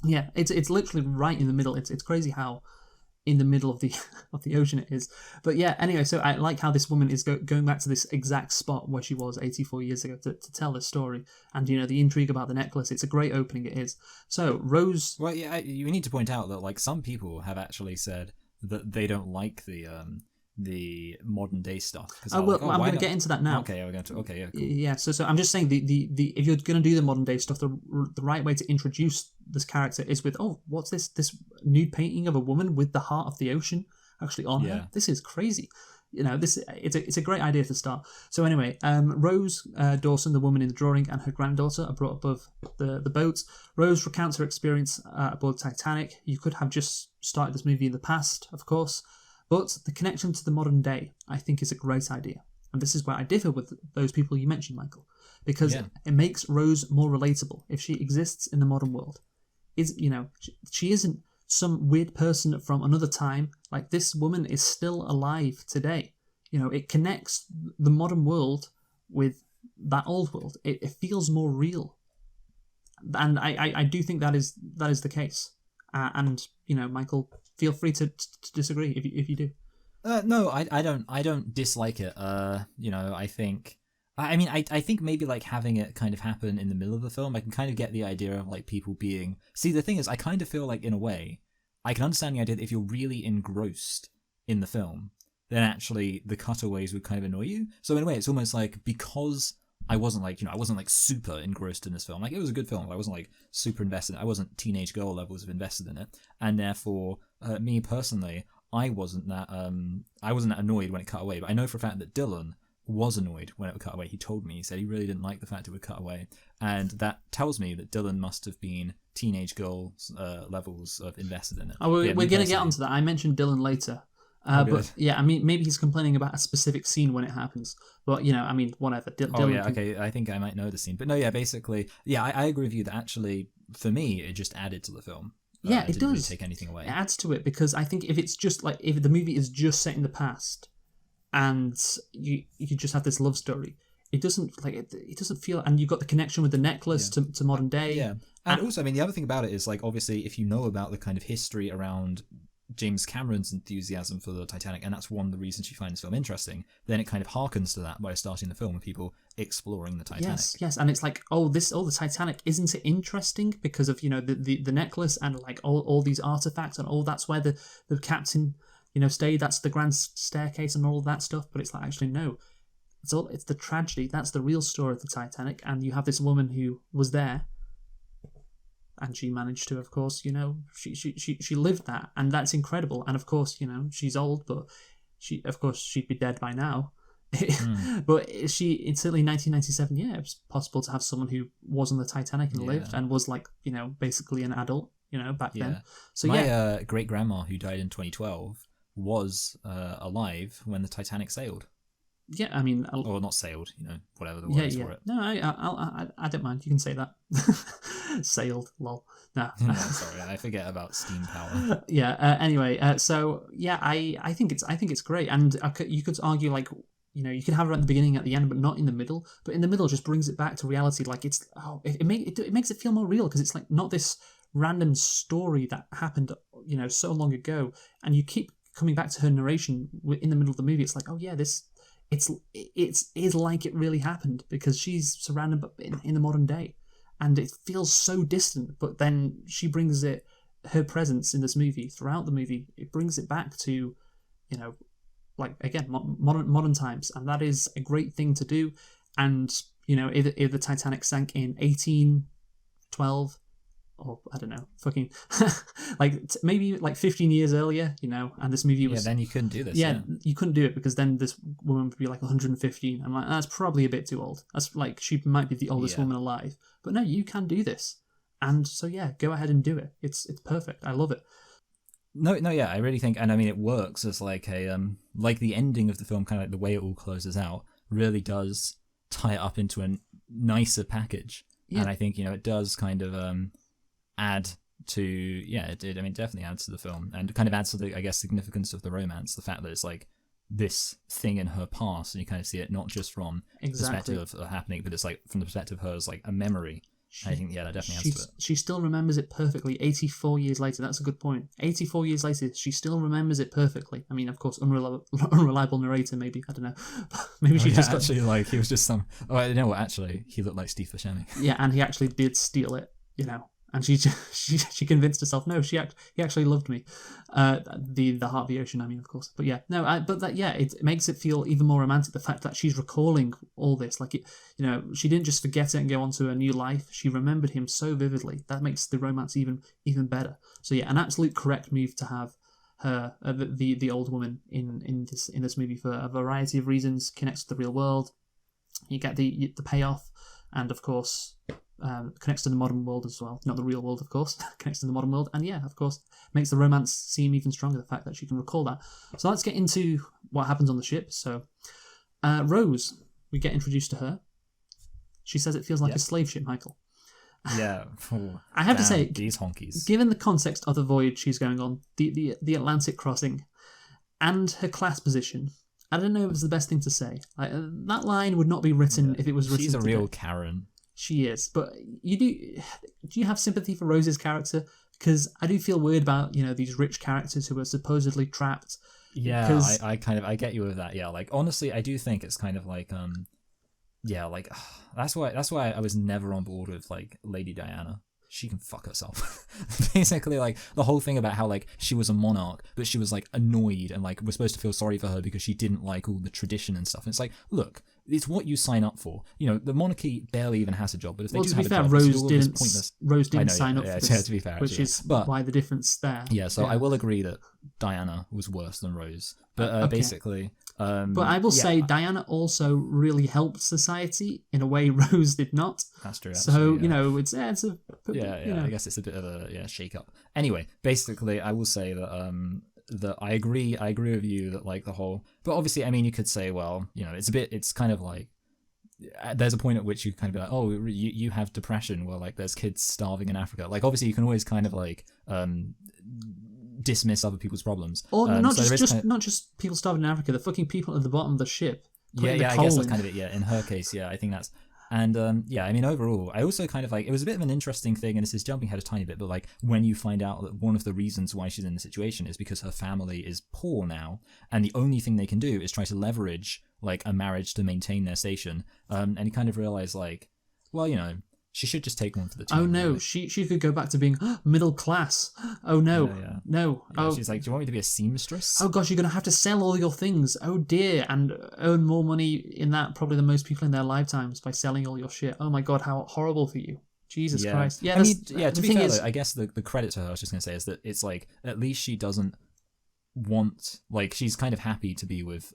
Yeah, it's literally right in the middle. It's crazy how in the middle of the ocean it is. But anyway, so I like how this woman is going back to this exact spot where she was 84 years ago to tell this story. And, the intrigue about the necklace. It's a great opening, it is. So, Rose... Well, you need to point out that, some people have actually said that they don't like the modern day stuff. I'm going to get into that now. Okay, we're going to. Okay, yeah, cool. Yeah. So I'm just saying the if you're going to do the modern day stuff, the right way to introduce this character is with what's this nude painting of a woman with the heart of the ocean actually on her? This is crazy. It's a great idea to start. So anyway, Rose Dawson, the woman in the drawing, and her granddaughter are brought above the boat. Rose recounts her experience aboard Titanic. You could have just started this movie in the past, of course. But the connection to the modern day, I think, is a great idea. And this is where I differ with those people you mentioned, Michael. Because it makes Rose more relatable if she exists in the modern world. She isn't some weird person from another time. This woman is still alive today. It connects the modern world with that old world, it feels more real. And I do think that is the case. And Michael, feel free to disagree if you do. No, I don't dislike it. I think. I mean, I think maybe like having it kind of happen in the middle of the film, I can kind of get the idea of like people being. See, the thing is, I kind of feel like in a way, I can understand the idea that if you're really engrossed in the film, then actually the cutaways would kind of annoy you. So in a way, it's almost like because I wasn't like super engrossed in this film. Like it was a good film. I wasn't like super invested. I wasn't teenage girl levels of invested in it, and therefore, me personally, I wasn't that annoyed when it cut away. But I know for a fact that Dylan was annoyed when it would cut away. He told me, he said he really didn't like the fact it would cut away, and that tells me that Dylan must have been teenage girl levels of invested in it. Oh, we're going to get onto that. I mentioned Dylan later. But yeah, I mean, maybe he's complaining about a specific scene when it happens. But, I mean, whatever. Dylan okay, I think I might know the scene. But no, yeah, basically, yeah, I agree with you that actually, for me, it just added to the film. Yeah, it does. Really take anything away. It adds to it, because I think if it's just like, if the movie is just set in the past, and you just have this love story, it doesn't feel, and you've got the connection with the necklace to modern day. Yeah, and also, I mean, the other thing about it is, like, obviously, if you know about the kind of history around James Cameron's enthusiasm for the Titanic, and that's one of the reasons you find this film interesting, then it kind of harkens to that by starting the film with people exploring the Titanic. Yes, and it's like, the Titanic, isn't it interesting because of the necklace and like all these artifacts and all, that's where the captain stayed, that's the grand staircase and all of that stuff. But it's like, actually no, it's the tragedy, that's the real story of the Titanic. And you have this woman who was there, and she managed to, of course, she lived that, and that's incredible. And of course, she's old, but she'd be dead by now. But in certainly 1997, yeah, it was possible to have someone who was on the Titanic and lived and was like, basically an adult, back then. So my great grandma, who died in 2012, was alive when the Titanic sailed. Yeah, I mean, or not sailed, whatever the word is for it. No, I don't mind. You can say that. Sailed, lol. No, sorry, I forget about steam power. Yeah. Anyway, so yeah, I think it's great, and you could argue like, you can have it at the beginning, at the end, but not in the middle. But in the middle, just brings it back to reality. Like it makes it feel more real, because it's like not this random story that happened, so long ago, and you keep coming back to her narration in the middle of the movie. It's like, oh yeah, It's like it really happened, because she's surrounded in the modern day, and it feels so distant. But then she brings her presence in this movie, throughout the movie, it brings it back to, like, again, modern times, and that is a great thing to do. And if the Titanic sank in 1812, or I don't know, fucking like maybe like 15 years earlier, and this movie was... Yeah, then you couldn't do this. Yeah, you couldn't do it, because then this woman would be like 115. I'm like, that's probably a bit too old. That's like, she might be the oldest woman alive. But no, you can do this. And so yeah, go ahead and do it. It's perfect. I love it. No, yeah, I really think, and I mean, it works as like a like the ending of the film, kind of like the way it all closes out, really does tie it up into a nicer package. Yeah. And I think it does kind of add to it definitely adds to the film, and kind of adds to the, I guess, significance of the romance, the fact that it's like this thing in her past, and you kind of see it not just from the perspective of happening, but it's like from the perspective of her as like a memory. I think that definitely adds to it. She still remembers it perfectly 84 years later. That's a good point. 84 years later, she still remembers it perfectly. I mean, of course, unreliable narrator, maybe. I don't know. Maybe she just actually like, he was just some... Oh, I know what, actually, he looked like Steve Buscemi. Yeah, and he actually did steal it, And she convinced herself, no, he actually loved me. The Heart of the Ocean, I mean, of course. But yeah, no, it makes it feel even more romantic, the fact that she's recalling all this. Like, she didn't just forget it and go on to a new life. She remembered him so vividly. That makes the romance even better. So yeah, an absolute correct move to have her, the old woman in this movie, for a variety of reasons. Connects to the real world. You get the payoff, and of course... connects to the modern world as well. Not the real world, of course. Connects to the modern world. And yeah, of course, makes the romance seem even stronger, the fact that she can recall that. So let's get into what happens on the ship. So Rose, we get introduced to her. She says it feels like a slave ship, Michael. Yeah. I have to say, these honkies. Given the context of the voyage she's going on, the Atlantic crossing, and her class position, I don't know if it's the best thing to say. Like, that line would not be written if it was written She's a today. real Karen. She is. But do you have sympathy for Rose's character? Because I do feel weird about, these rich characters who are supposedly trapped. Yeah, I get you with that. Yeah, like honestly, I do think it's kind of like yeah, like that's why I was never on board with like Lady Diana. She can fuck herself. Basically, like the whole thing about how like she was a monarch, but she was like annoyed and like we're supposed to feel sorry for her because she didn't like all the tradition and stuff. And it's like, look, it's what you sign up for. The monarchy barely even has a job, but if they do have a job, Rose I didn't know, sign up for this, to be fair, which is why the difference there. Yeah, so I will agree that Diana was worse than Rose, but basically. But I will say Diana also really helped society in a way Rose did not. That's true. So Yeah, I guess it's a bit of a shake up. Anyway, basically, I will say that that I agree with you that like the whole. But obviously, I mean, you could say, well, it's kind of like. There's a point at which you kind of be like, oh, you have depression, well, like there's kids starving in Africa. Like obviously, you can always kind of like dismiss other people's problems. Or not just people starving in Africa, the fucking people at the bottom of the ship. Yeah, I guess that's kind of it. Yeah, in her case, yeah, I think that's. And I mean, overall, I also kind of like, it was a bit of an interesting thing, and this is jumping ahead a tiny bit, but like when you find out that one of the reasons why she's in the situation is because her family is poor now, and the only thing they can do is try to leverage like a marriage to maintain their station, and you kind of realize like, well, she should just take one for the team. Oh no, really. She could go back to being middle class. Oh no, no. Yeah, she's like, do you want me to be a seamstress? Oh gosh, you're gonna have to sell all your things. Oh dear, and earn more money in that probably than most people in their lifetimes by selling all your shit. Oh my god, how horrible for you. Jesus Christ. Yeah, to be fair, though, I guess the credit to her, I was just gonna say, is that it's like at least she doesn't want, like, she's kind of happy to be with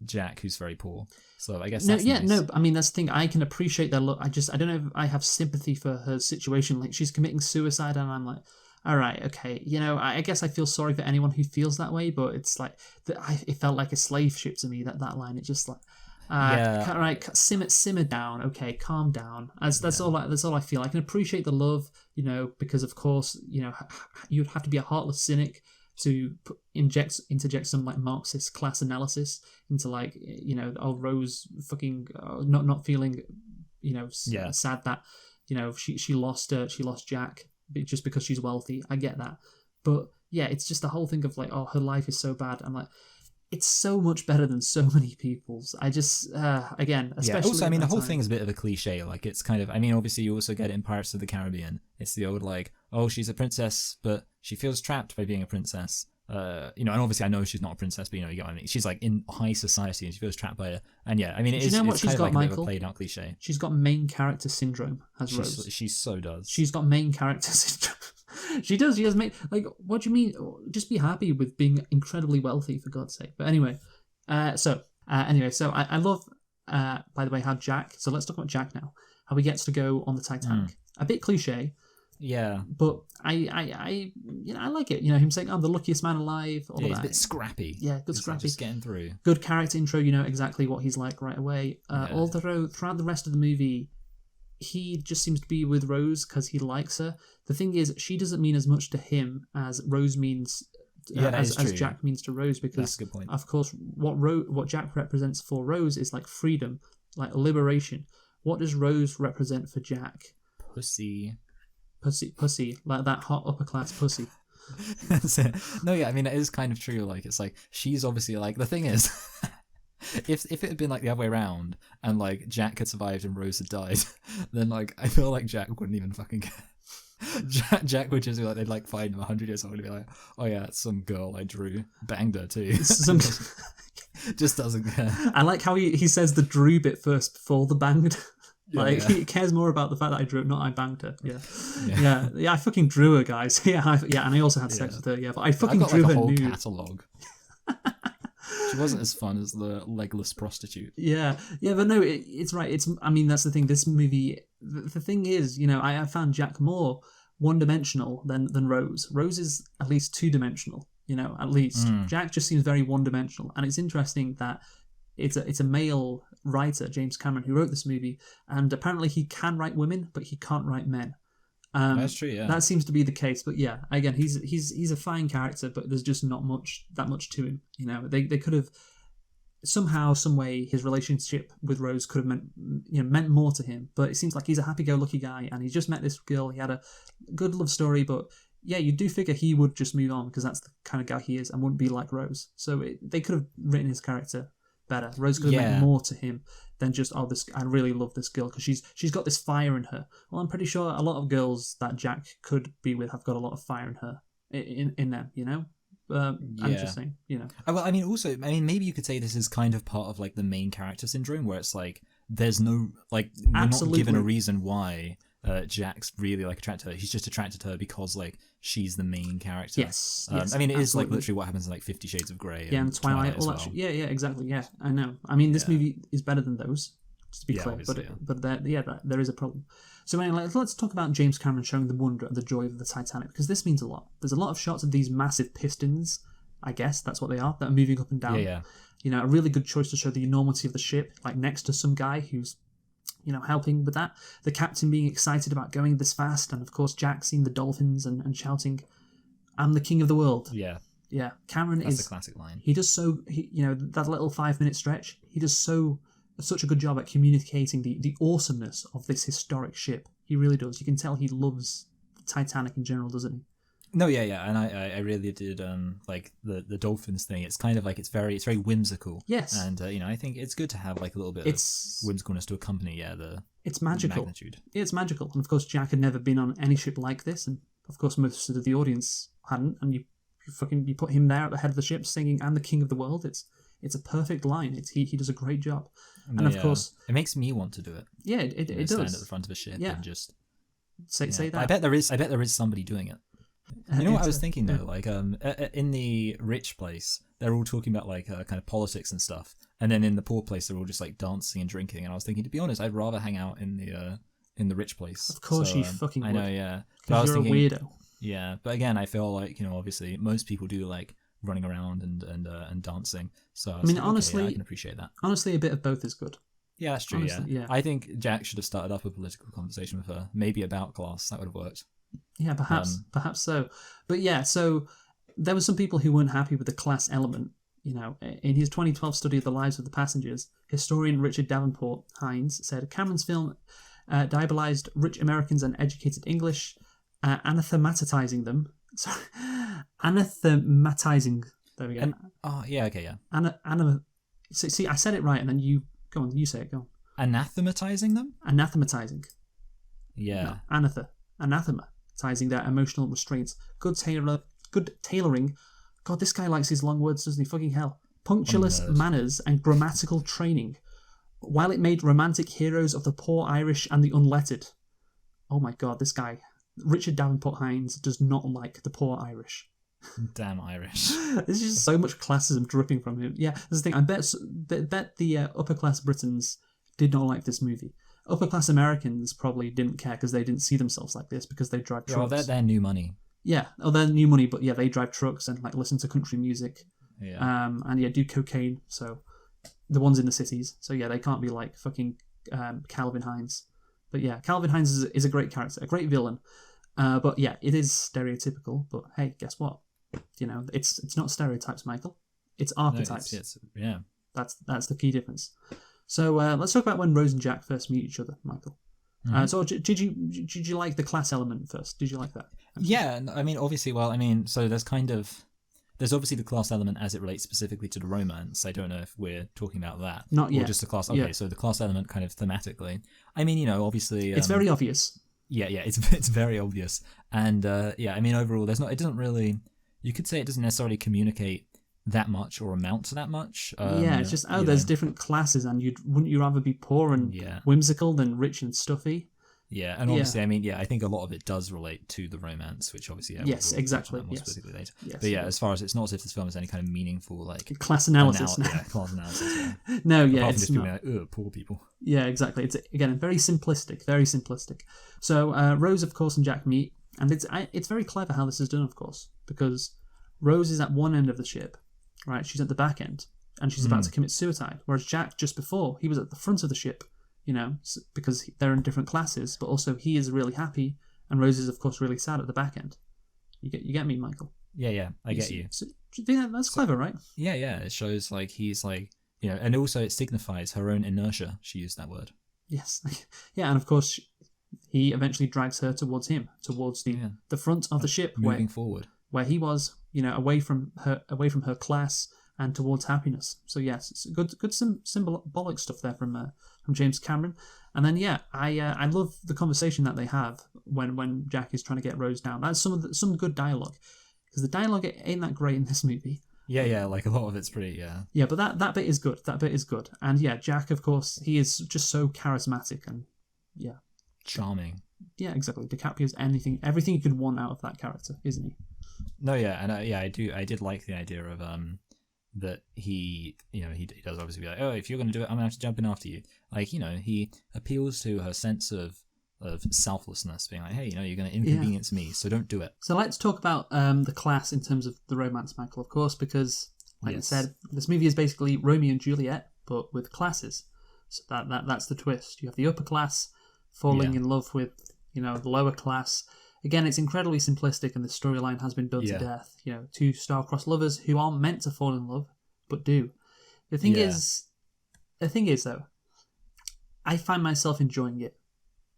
Jack, who's very poor. So I guess that's nice. No, I mean, that's the thing. I can appreciate that look. I don't know if I have sympathy for her situation. Like, she's committing suicide, and I'm like, all right, okay. I guess I feel sorry for anyone who feels that way, but it's like, it felt like a slave ship to me, that line. It just like, right, simmer down. Okay, calm down. That's all I feel. I can appreciate the love, because of course, you'd have to be a heartless cynic to interject some like Marxist class analysis into like Rose fucking not feeling sad that she lost Jack just because she's wealthy. I get that, but yeah, it's just the whole thing of like, oh, her life is so bad. I'm like, it's so much better than so many people's. I just again, especially also, I mean, the whole thing is a bit of a cliche. Like, it's kind of, I mean, obviously you also get it in Pirates of the Caribbean. It's the old like, oh, she's a princess, but she feels trapped by being a princess. And obviously I know she's not a princess, but you get what I mean. She's like in high society and she feels trapped by it. And yeah, I mean, it's kind of like a bit of a played out cliche. She's got main character syndrome, has Rose. She so does. She's got main character syndrome. She does. She has main. Like, what do you mean? Just be happy with being incredibly wealthy, for God's sake. But anyway, so I love, by the way, how Jack. So let's talk about Jack now. How he gets to go on the Titanic. A bit cliche. Yeah, but I like it. Him saying, "I'm the luckiest man alive." All of that. He's a bit scrappy. Yeah, good scrappy. Just getting through. Good character intro. You know exactly what he's like right away. Although throughout the rest of the movie, he just seems to be with Rose because he likes her. The thing is, she doesn't mean as much to him as Rose means. As Jack means to Rose, because that's a good point. Of course, what Jack represents for Rose is like freedom, like liberation. What does Rose represent for Jack? Pussy, like that hot upper class pussy. That's it. No, yeah, I mean, it is kind of true. Like, it's like, she's obviously like, the thing is, if it had been like the other way around and like Jack had survived and Rose had died, then like I feel like Jack wouldn't even fucking care. Jack would just be like, they'd like find him 100 years old and be like, oh yeah, it's some girl I drew, banged her too. Just doesn't care. I like how he says the drew bit first before the banged. He cares more about the fact that I drew it, not I banged her. Yeah. I fucking drew her, guys. And I also had sex with her. Yeah, but I fucking drew her nude. Catalogue. She wasn't as fun as the legless prostitute. Yeah, but no, it's right. I mean, that's the thing. This movie, the thing is, I found Jack more one-dimensional than Rose. Rose is at least two-dimensional. At least Jack just seems very one-dimensional, and it's interesting that it's a male writer, James Cameron, who wrote this movie, and apparently he can write women, but he can't write men. That's true. Yeah, that seems to be the case. But yeah, again, he's a fine character, but there's just not that much to him. They could have somehow, some way, his relationship with Rose could have meant more to him. But it seems like he's a happy-go-lucky guy, and he just met this girl. He had a good love story, but yeah, you do figure he would just move on because that's the kind of guy he is, and wouldn't be like Rose. So they could have written his character better. Rose could have meant more to him than just, oh, this, I really love this girl because she's got this fire in her. Well, I'm pretty sure a lot of girls that Jack could be with have got a lot of fire in her, in them, you know. I'm just saying, you know. Well, I mean, also, maybe you could say this is kind of part of like the main character syndrome, where it's like there's no like we're not given a reason why Jack's really like attracted to her. He's just attracted to her because like she's the main character. Yes. I mean, it is like literally what happens in like 50 Shades of Grey. Yeah, and Twilight. All that. Yeah, exactly. Yeah, I know. I mean, this movie is better than those, just to be clear. But there is a problem. So anyway, let's talk about James Cameron showing the wonder and the joy of the Titanic, because this means a lot. There's a lot of shots of these massive pistons, I guess that's what they are, that are moving up and down. Yeah. You know, a really good choice to show the enormity of the ship, like next to some guy who's, you know, helping with that. The captain being excited about going this fast, and of course Jack seeing the dolphins and shouting, "I'm the king of the world." Yeah. Yeah. Cameron That's a classic line. He does you know, that little 5-minute stretch, he does such a good job at communicating the awesomeness of this historic ship. He really does. You can tell he loves the Titanic in general, doesn't he? No, yeah, and I really did like the dolphins thing. It's kind of like it's very whimsical. Yes, and you know, I think it's good to have like a little bit of whimsicalness to accompany it's magical. Magnitude. Yeah, it's magical, and of course Jack had never been on any ship like this, and of course most of the audience hadn't. And you put him there at the head of the ship singing "I'm the king of the world." It's a perfect line. He does a great job, and of course it makes me want to do it. Yeah, it does. Stand at the front of a ship and just say that. I bet there is somebody doing it. You know what I was thinking though, like in the rich place, they're all talking about like kind of politics and stuff, and then in the poor place, they're all just like dancing and drinking. And I was thinking, to be honest, I'd rather hang out in the rich place. Of course, you fucking would. I know, yeah. Because you're thinking, a weirdo. Yeah, but again, I feel like, you know, obviously most people do like running around and dancing. So I mean, honestly, I can appreciate that. Honestly, a bit of both is good. Yeah, that's true. Honestly, yeah, I think Jack should have started up a political conversation with her, maybe about class. That would have worked. Yeah, perhaps so. But yeah, so there were some people who weren't happy with the class element. You know, in his 2012 study of the lives of the passengers, historian Richard Davenport Hines said Cameron's film diabolized rich Americans and educated English, anathematizing them. Sorry, anathematizing. There we go. See, I said it right, and then you go on. You say it. Go on. Anathematizing them. Anathematizing. Yeah. No, anathematizing their emotional restraints. Good tailoring. God, this guy likes his long words, doesn't he? Fucking hell. Punctilious manners and grammatical training, while it made romantic heroes of the poor Irish and the unlettered. Oh my God, this guy, Richard Davenport Hines, does not like the poor Irish. Damn Irish. There's just so much classism dripping from him. Yeah, that's the thing. I bet the upper class Britons did not like this movie. Upper class Americans probably didn't care because they didn't see themselves like this because they drive trucks. Well, they're new money. Yeah, they're new money, but yeah, they drive trucks and like listen to country music. Yeah. And yeah, do cocaine. So the ones in the cities. So yeah, they can't be like fucking Calvin Hines. But yeah, Calvin Hines is a great character, a great villain. But yeah, it is stereotypical. But hey, guess what? You know, it's not stereotypes, Michael. It's archetypes. No, yeah. That's the key difference. So let's talk about when Rose and Jack first meet each other, Michael. Mm-hmm. So did you like the class element first? Did you like that? Yeah, I mean, obviously, so there's obviously the class element as it relates specifically to the romance. I don't know if we're talking about that. Not yet. Or just the class. Okay, yeah. So the class element kind of thematically. I mean, you know, obviously... it's very obvious. Yeah, it's very obvious. And yeah, I mean, overall, it doesn't really... You could say it doesn't necessarily communicate that much or amount to that much. Yeah, it's just, there's different classes, and wouldn't you rather be poor and whimsical than rich and stuffy? Yeah, and obviously, I mean, I think a lot of it does relate to the romance, which obviously, yes, exactly, more specifically later. Yes, but yeah, as far as it's not as if this film has any kind of meaningful like class analysis. Class analysis. Yeah. No, yeah, it's just not. Like, poor people. Yeah, exactly. It's again very simplistic, very simplistic. So Rose, of course, and Jack meet, and it's very clever how this is done, of course, because Rose is at one end of the ship, right? She's at the back end, and she's about to commit suicide, whereas Jack, just before, he was at the front of the ship. You know, because they're in different classes, but also he is really happy, and Rose is, of course, really sad at the back end. You get me, Michael? Yeah, I get you. So, do you think that's clever, right? Yeah, it shows like he's like and also it signifies her own inertia. She used that word. Yes. Yeah, and of course he eventually drags her towards him, towards the front of the ship, moving forward, where he was, away from her class and towards happiness. So yes, it's good symbolic stuff there from James Cameron. And then I love the conversation that they have when Jack is trying to get Rose down. That's some good dialogue, because the dialogue ain't that great in this movie. Yeah, like a lot of it's pretty, Yeah, but that bit is good. That bit is good. And yeah, Jack, of course, he is just so charismatic and charming. Yeah, exactly. DiCaprio's everything you could want out of that character, isn't he? No, yeah, and I did like the idea of that he does obviously be like, oh, if you're gonna do it, I'm gonna have to jump in after you. Like, he appeals to her sense of selflessness, being like, hey, you're gonna inconvenience me, so don't do it. So let's talk about the class in terms of the romance, Michael, of course, because like you said, this movie is basically Romeo and Juliet, but with classes. So that's the twist. You have the upper class falling in love with the lower class. Again, it's incredibly simplistic, and the storyline has been done to death. Two star-crossed lovers who aren't meant to fall in love, but do. The thing is though, I find myself enjoying it.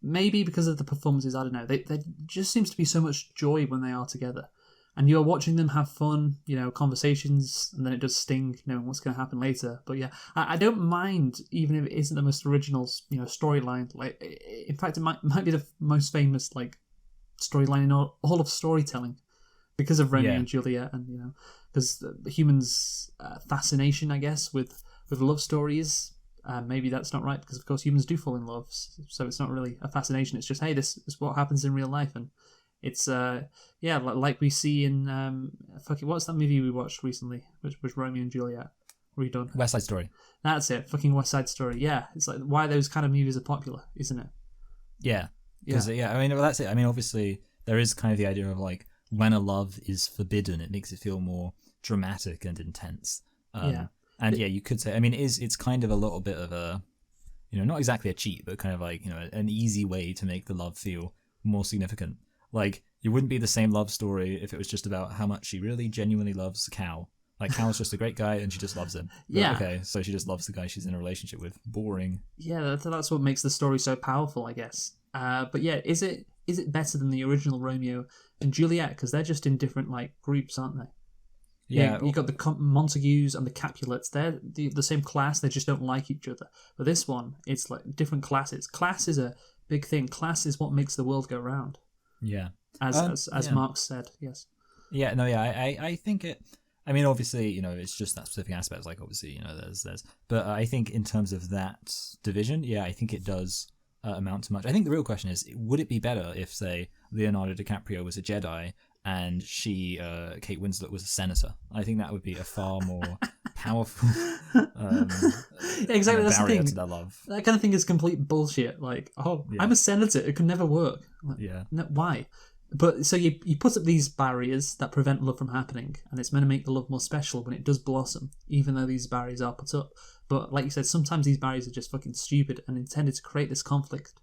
Maybe because of the performances, I don't know. There just seems to be so much joy when they are together. And you're watching them have fun, conversations, and then it does sting, knowing what's going to happen later. But yeah, I don't mind, even if it isn't the most original, storyline. Like, in fact, it might be the most famous, storyline in all of storytelling, because of Romeo and Juliet, and because the humans' fascination, I guess, with love stories. Maybe that's not right, because of course humans do fall in love, so it's not really a fascination. It's just, hey, this is what happens in real life, and it's like we see in what's that movie we watched recently, which was Romeo and Juliet redone? West Side Story. That's it, fucking West Side Story. Yeah, it's like why those kind of movies are popular, isn't it? Yeah, because I mean, well, that's it. I mean, obviously there is kind of the idea of like when a love is forbidden, it makes it feel more dramatic and intense. And you could say, I mean, it's kind of a little bit of a, not exactly a cheat, but kind of like, an easy way to make the love feel more significant. Like, it wouldn't be the same love story if it was just about how much she really genuinely loves Cal. Like, Cal's just a great guy and she just loves him. But, okay, so she just loves the guy she's in a relationship with. Boring. Yeah, that's what makes the story so powerful, I guess. But yeah, is it better than the original Romeo and Juliet? Because they're just in different, groups, aren't they? Yeah, you got the Montagues and the Capulets. They're the same class. They just don't like each other. But this one, it's like different classes. Class is a big thing. Class is what makes the world go round. Yeah, as Marx said. Yes. Yeah. No. Yeah. I think it. I mean, obviously, it's just that specific aspect. Like, obviously, there's. But I think in terms of that division, I think it does amount to much. I think the real question is, would it be better if, say, Leonardo DiCaprio was a Jedi and she, Kate Winslet, was a senator? I think that would be a far more powerful exactly, that's the barrier thing. to their love. That kind of thing is complete bullshit. Like, I'm a senator. It could never work. Like, no, why? But so you put up these barriers that prevent love from happening, and it's meant to make the love more special when it does blossom, even though these barriers are put up. But like you said, sometimes these barriers are just fucking stupid and intended to create this conflict.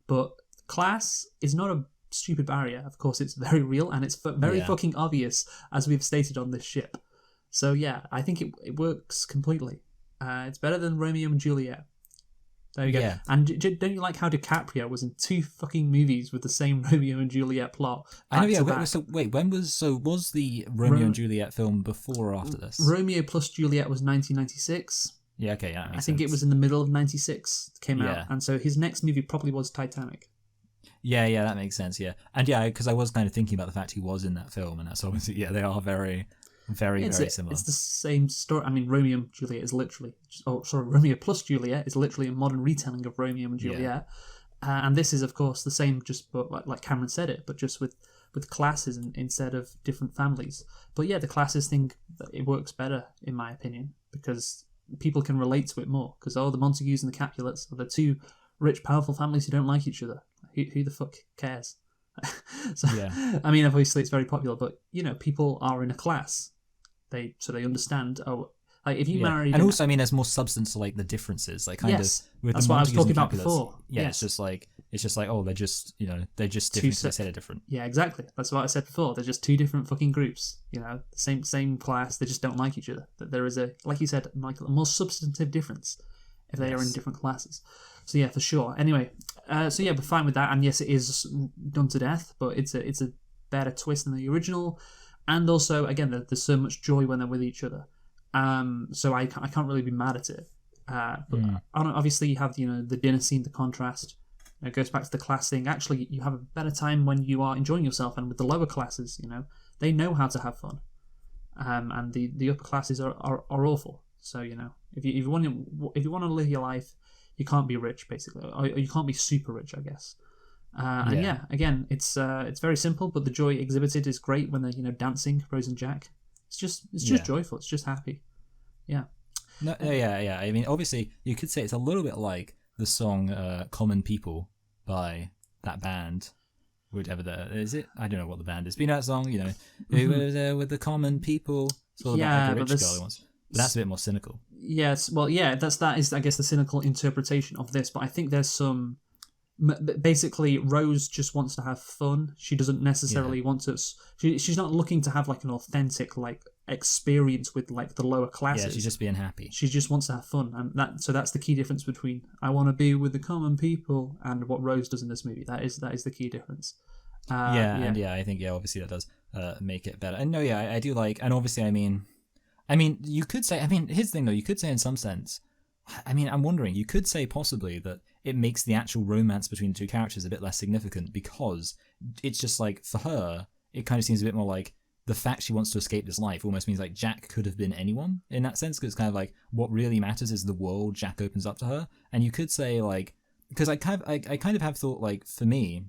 But class is not a stupid barrier. Of course, it's very real, and it's very fucking obvious, as we've stated on this ship. So yeah, I think it works completely. It's better than Romeo and Juliet. There you go. Yeah. And don't you like how DiCaprio was in 2 fucking movies with the same Romeo and Juliet plot? I know, yeah. So wait, was the Romeo and Juliet film before or after this? Romeo plus Juliet was 1996. Yeah, okay, yeah. I think it was in the middle of 96 it came out, and so his next movie probably was Titanic. Yeah, that makes sense. Yeah, and because I was kind of thinking about the fact he was in that film, and that's obviously they are very, very similar. It's the same story. I mean, Romeo and Juliet is literally, Romeo plus Juliet is literally a modern retelling of Romeo and Juliet, and this is of course the same, just but like Cameron said it, but just with classes instead of different families. But yeah, the classes thing, it works better in my opinion, because people can relate to it more, because the Montagues and the Capulets are the 2 rich, powerful families who don't like each other. Who the fuck cares? So, I mean, obviously it's very popular, but people are in a class. They understand. Oh, Like if you Yeah. married, And also, I mean, there's more substance to like the differences, like kind yes, of with that's the what I was Montagues and talking about Capulets. before. Yeah, Yes. it's just like oh, they're just Two different. se- They say they're different. Yeah, exactly. That's what I said before. They're just two different fucking groups. Same class. They just don't like each other. That there is a, like you said, Michael, a more substantive difference if they are in different classes. So yeah, for sure. Anyway, so yeah, we're fine with that. And yes, it is done to death, but it's a better twist than the original. And also, again, there's so much joy when they're with each other. So I can't really be mad at it. But obviously, you have the dinner scene, the contrast. It goes back to the class thing. Actually, you have a better time when you are enjoying yourself, and with the lower classes, they know how to have fun, and the upper classes are awful. So if you want to live your life, you can't be rich basically, or you can't be super rich, I guess. And yeah, again, it's very simple, but the joy exhibited is great when they're dancing, Rose and Jack. It's just joyful. It's just happy. Yeah. No, yeah. I mean, obviously, you could say it's a little bit like the song "Common People" by that band, whatever is it? I don't know what the band is. But you know that song, "Who was there with the common people?" It's all about like a rich girl who wants. But that's a bit more cynical. Yes, well, yeah, that is, I guess, the cynical interpretation of this. But I think there's some. Basically, Rose just wants to have fun. She doesn't necessarily want to. She's not looking to have like an authentic like experience with like the lower classes. Yeah, she's just being happy. She just wants to have fun, and that's the key difference between "I want to be with the common people" and what Rose does in this movie. That is the key difference. And I think obviously that does make it better. And no, I do like, and obviously, I mean, you could say, here's the thing though, you could say in some sense, I'm wondering, you could say possibly that it makes the actual romance between the two characters a bit less significant because it's just like, for her, it kind of seems a bit more like the fact she wants to escape this life almost means like Jack could have been anyone in that sense, because it's kind of like what really matters is the world Jack opens up to her. And you could say like, because I kind of have thought like, for me,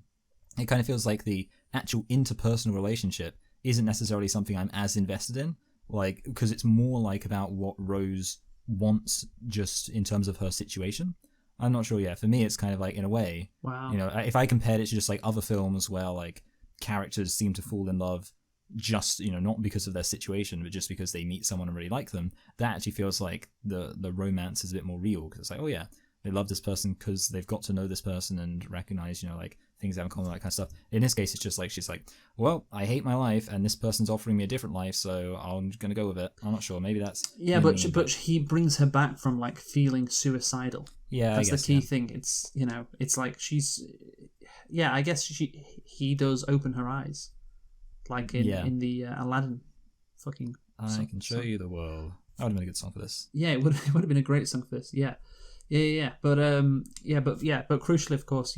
it kind of feels like the actual interpersonal relationship isn't necessarily something I'm as invested in, like, because it's more like about what Rose wants just in terms of her situation. I'm not sure. Yeah, for me, it's kind of like, in a way, wow. If I compared it to just like other films where like characters seem to fall in love just not because of their situation, but just because they meet someone and really like them, that actually feels like the romance is a bit more real, because it's like, oh yeah, they love this person because they've got to know this person and recognize like things they have in common, that kind of stuff. In this case, it's just like she's like, well, I hate my life and this person's offering me a different life, so I'm gonna go with it. I'm not sure, maybe that's but he brings her back from like feeling suicidal. Yeah, that's I guess, the key thing. It's it's like she's I guess he does open her eyes, like in the Aladdin fucking I can show you the world. That would have been a good song for this. Yeah, it would have been a great song for this. Yeah. But crucially, of course,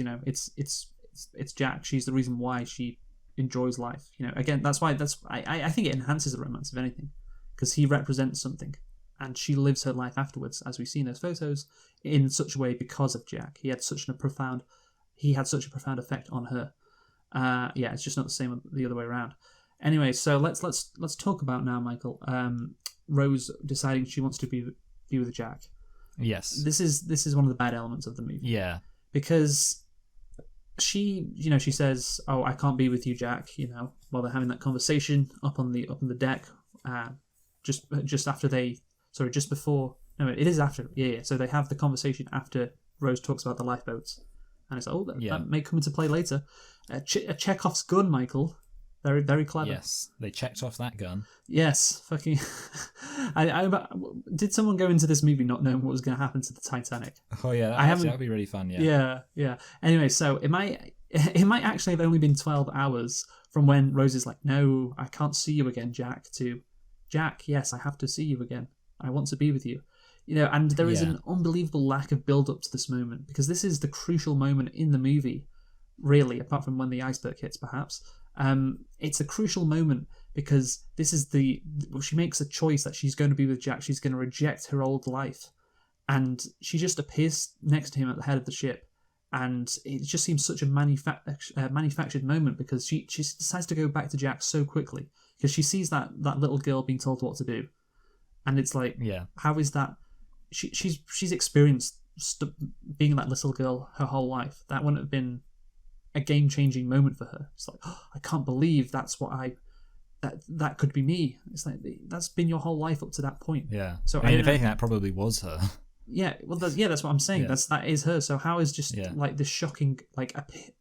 it's Jack. She's the reason why she enjoys life. Again, that's why I think it enhances the romance, if anything, because he represents something, and she lives her life afterwards, as we see in those photos, in such a way because of Jack. He had such a profound effect on her. It's just not the same the other way around. Anyway, so let's talk about now, Michael. Rose deciding she wants to be with Jack. Yes. This is one of the bad elements of the movie. Yeah. Because she says, "Oh, I can't be with you, Jack," while they're having that conversation up on the deck, just before. No, it is after. Yeah. So they have the conversation after Rose talks about the lifeboats, and it's that may come into play later. A Chekhov's gun, Michael. Very, very clever. Yes, they checked off that gun. Yes, fucking. Did someone go into this movie not knowing what was going to happen to the Titanic? Oh yeah, that'd be really fun. Yeah. Yeah. Anyway, so it might actually have only been 12 hours from when Rose is like, "No, I can't see you again, Jack," to "Jack, yes, I have to see you again. I want to be with you." And there is an unbelievable lack of build up to this moment, because this is the crucial moment in the movie, really, apart from when the iceberg hits, perhaps. It's a crucial moment because this is she makes a choice that she's going to be with Jack. She's going to reject her old life, and she just appears next to him at the head of the ship, and it just seems such a manufactured moment, because she decides to go back to Jack so quickly because she sees that little girl being told what to do, and it's like, how is that? She's experienced being that little girl her whole life. That wouldn't have been a game-changing moment for her. It's like, oh, I can't believe that's what that could be me. It's like that's been your whole life up to that point. Yeah. So I mean, if anything, that probably was her. Yeah, well, that's what I'm saying. Yeah. That is her. So how is just Yeah. like this shocking like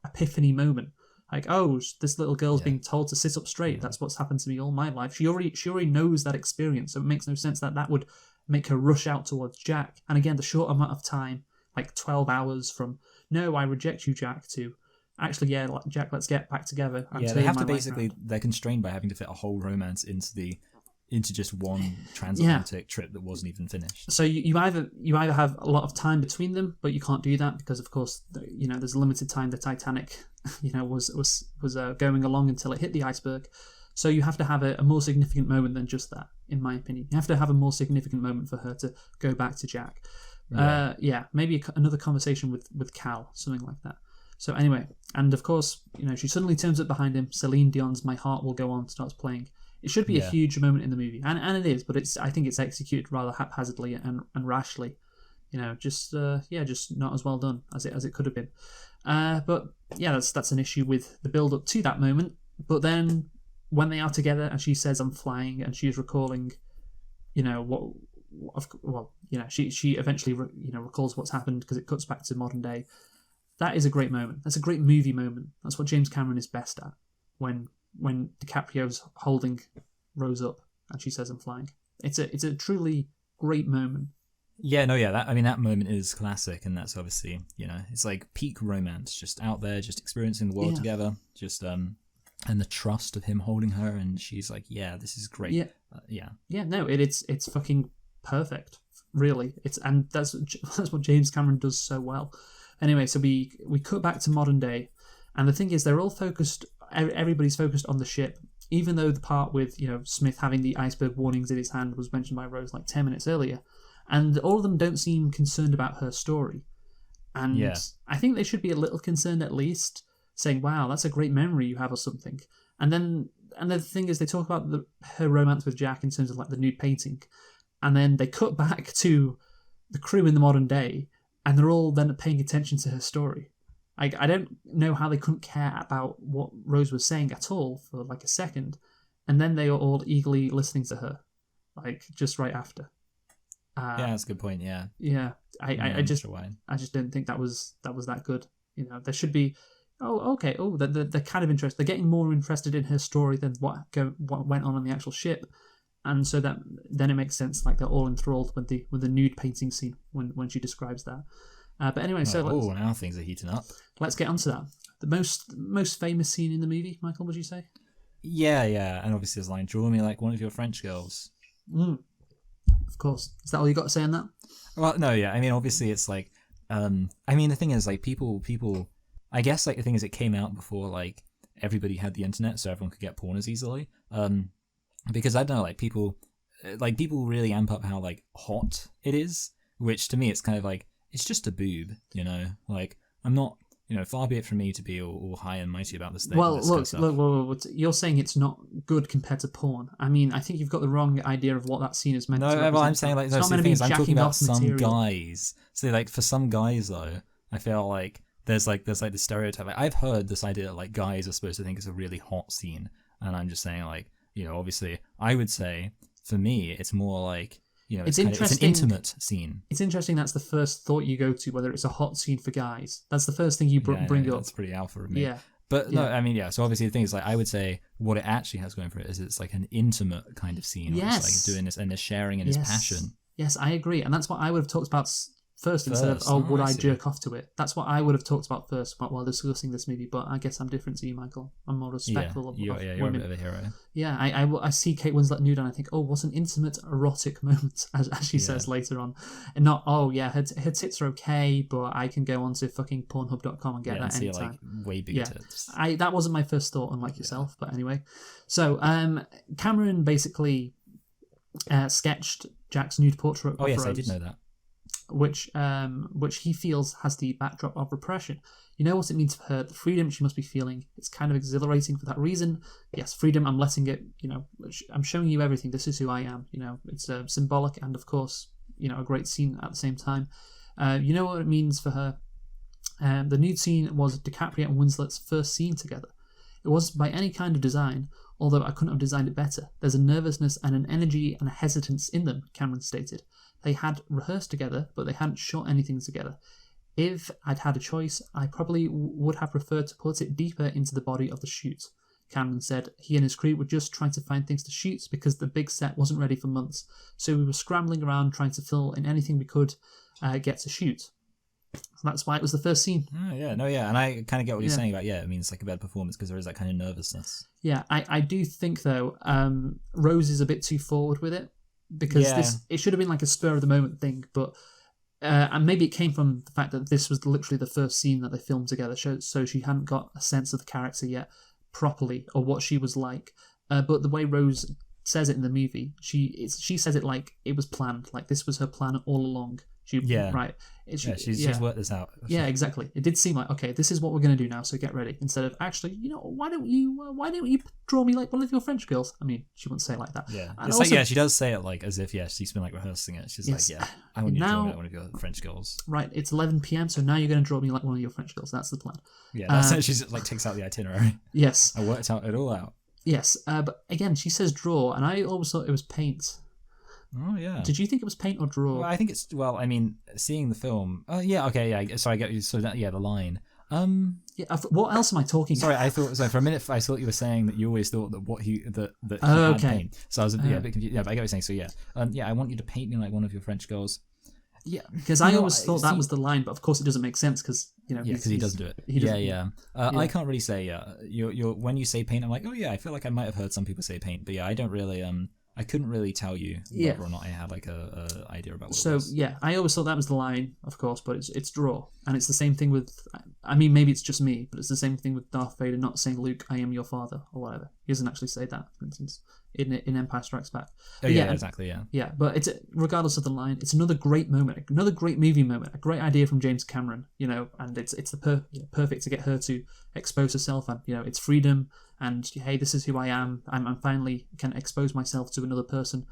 epiphany moment? Like, oh, this little girl's being told to sit up straight. That's what's happened to me all my life. She already knows that experience, so it makes no sense that would make her rush out towards Jack. And again, the short amount of time, like 12 hours from no, I reject you, Jack, to actually, yeah, Jack, let's get back together. They have to basically, they're constrained by having to fit a whole romance into just one transatlantic trip that wasn't even finished. So you either have a lot of time between them, but you can't do that because, of course, there's a limited time. The Titanic, was going along until it hit the iceberg. So you have to have a more significant moment than just that, in my opinion. You have to have a more significant moment for her to go back to Jack. Maybe another conversation with Cal, something like that. So anyway, and of course, she suddenly turns up behind him. Celine Dion's "My Heart Will Go On" starts playing. It should be a huge moment in the movie, and it is, but I think it's executed rather haphazardly and rashly. Just not as well done as it could have been. But yeah, that's an issue with the build up to that moment. But then when they are together and she says, "I'm flying," and she's recalling, she eventually recalls what's happened because it cuts back to modern day. That is a great moment. That's a great movie moment. That's what James Cameron is best at. When DiCaprio's holding Rose up and she says, "I'm flying." It's a truly great moment. Yeah, no, yeah. That moment is classic, and that's obviously it's like peak romance, just out there, just experiencing the world together, just and the trust of him holding her, and she's like, "Yeah, this is great." Yeah. No, it's fucking perfect, really. That's what James Cameron does so well. Anyway, so we cut back to modern day, and the thing is, they're all focused. Everybody's focused on the ship, even though the part with Smith having the iceberg warnings in his hand was mentioned by Rose like 10 minutes earlier, and all of them don't seem concerned about her story. And I think they should be a little concerned at least, saying, "Wow, that's a great memory you have," or something. And the thing is, they talk about her romance with Jack in terms of like the nude painting, and then they cut back to the crew in the modern day, and they're all then paying attention to her story. I don't know how they couldn't care about what Rose was saying at all for like a second, and then they are all eagerly listening to her, like just right after. That's a good point. Yeah. Yeah. I just don't think that was that good. There should be. Oh, okay. Oh, they're kind of interested. They're getting more interested in her story than what went on the actual ship, and so that then it makes sense. Like they're all enthralled with the nude painting scene when she describes that. But anyway, now things are heating up. Let's get onto that. The most famous scene in the movie, Michael, would you say? Yeah, and obviously there's line, "Draw me like one of your French girls." Of course. Is that all you got to say on that? Well, no, yeah. I mean, obviously it's like, the thing is like people. I guess like the thing is it came out before like everybody had the internet, so everyone could get porn as easily. Because I don't know, like people really amp up how like hot it is, which to me it's kind of like. It's just a boob, Like, I'm not, far be it from me to be all high and mighty about this thing. Well, look, you're saying it's not good compared to porn. I mean, I think you've got the wrong idea of what that scene is meant to represent. No, well, I'm saying, like, I'm talking about some material. guys. So, like, for some guys, though, I feel like there's the stereotype. Like, I've heard this idea that, like, guys are supposed to think it's a really hot scene. And I'm just saying, like, obviously, I would say, for me, it's more like, it's an intimate scene. It's interesting that's the first thought you go to, whether it's a hot scene for guys. That's the first thing you bring up. That's pretty alpha of me. Yeah. But no, I mean, so obviously the thing is, like, I would say what it actually has going for it is it's like an intimate kind of scene. Yes. It's like doing this and they're sharing in his passion. Yes, I agree. And that's what I would have talked about first instead of, would I jerk off to it? That's what I would have talked about first while discussing this movie, but I guess I'm different to you, Michael. I'm more respectful of you're women. a bit of a hero. Yeah, I see Kate Winslet nude and I think, oh, what an intimate, erotic moment, as she says later on. And not, her tits are okay, but I can go onto fucking Pornhub.com and get that anytime. Like, way bigger tits. That wasn't my first thought, unlike yourself, but anyway. So, Cameron basically sketched Jack's nude portrait of Rose. I did know that. Which he feels has the backdrop of repression. You know what it means for her, the freedom she must be feeling. It's kind of exhilarating for that reason. Yes, freedom, I'm letting it, I'm showing you everything. This is who I am. It's symbolic and, of course, a great scene at the same time. You know what it means for her? The nude scene was DiCaprio and Winslet's first scene together. It wasn't by any kind of design. although I couldn't have designed it better. There's a nervousness and an energy and a hesitance in them, Cameron stated. They had rehearsed together, but they hadn't shot anything together. If I'd had a choice, I probably would have preferred to put it deeper into the body of the shoot. Cameron said he and his crew were just trying to find things to shoot because the big set wasn't ready for months, so we were scrambling around trying to fill in anything we could get to shoot. So that's why it was the first scene. Oh, yeah, no, yeah, and I kind of get what you're saying about, it means like a better performance because there is that kind of nervousness. Yeah, I do think, though, Rose is a bit too forward with it, because it should have been like a spur of the moment thing, but and maybe it came from the fact that this was literally the first scene that they filmed together, so she hadn't got a sense of the character yet properly, or what she was like. But the way Rose says it in the movie, she says it like it was planned, like this was her plan all along. Right. She's worked this out. Yeah, exactly. It did seem like, okay, this is what we're going to do now, so get ready. Instead of, actually, why don't you draw me like one of your French girls? I mean, she wouldn't say it like that. Yeah, and it's also, like, she does say it like as if, she's been like rehearsing it. She's like, I want you to draw me like one of your French girls. Right, it's 11 p.m, so now you're going to draw me like one of your French girls. That's the plan. Yeah, that's it. She's like takes out the itinerary. Yes. I worked it all out. Yes, but again, she says draw, and I always thought it was paint. Oh, yeah. Did you think it was paint or draw? Well, I think it's, seeing the film. Sorry, I get you. So that, the line. What else am I talking about? Sorry, for a minute I thought you were saying that you always thought that he had paint. So I was a bit confused. Yeah, but I get what you're saying. So I want you to paint me like one of your French girls. Yeah, because I always thought that was the line, but of course it doesn't make sense because because he doesn't do it. I can't really say you're when you say paint, I'm like, oh yeah, I feel like I might have heard some people say paint, but I don't really I couldn't really tell you whether or not I had like a idea about what it was. So I always thought that was the line, of course, but it's draw, and it's the same thing with. I mean, maybe it's just me, but it's the same thing with Darth Vader not saying Luke, "I am your father" or whatever. He doesn't actually say that, for instance, in Empire Strikes Back. Exactly. Yeah, but it's regardless of the line, it's another great moment, another great movie moment, a great idea from James Cameron. And it's the perfect to get her to expose herself, and it's freedom. And hey, this is who I am. I'm finally can expose myself to another person,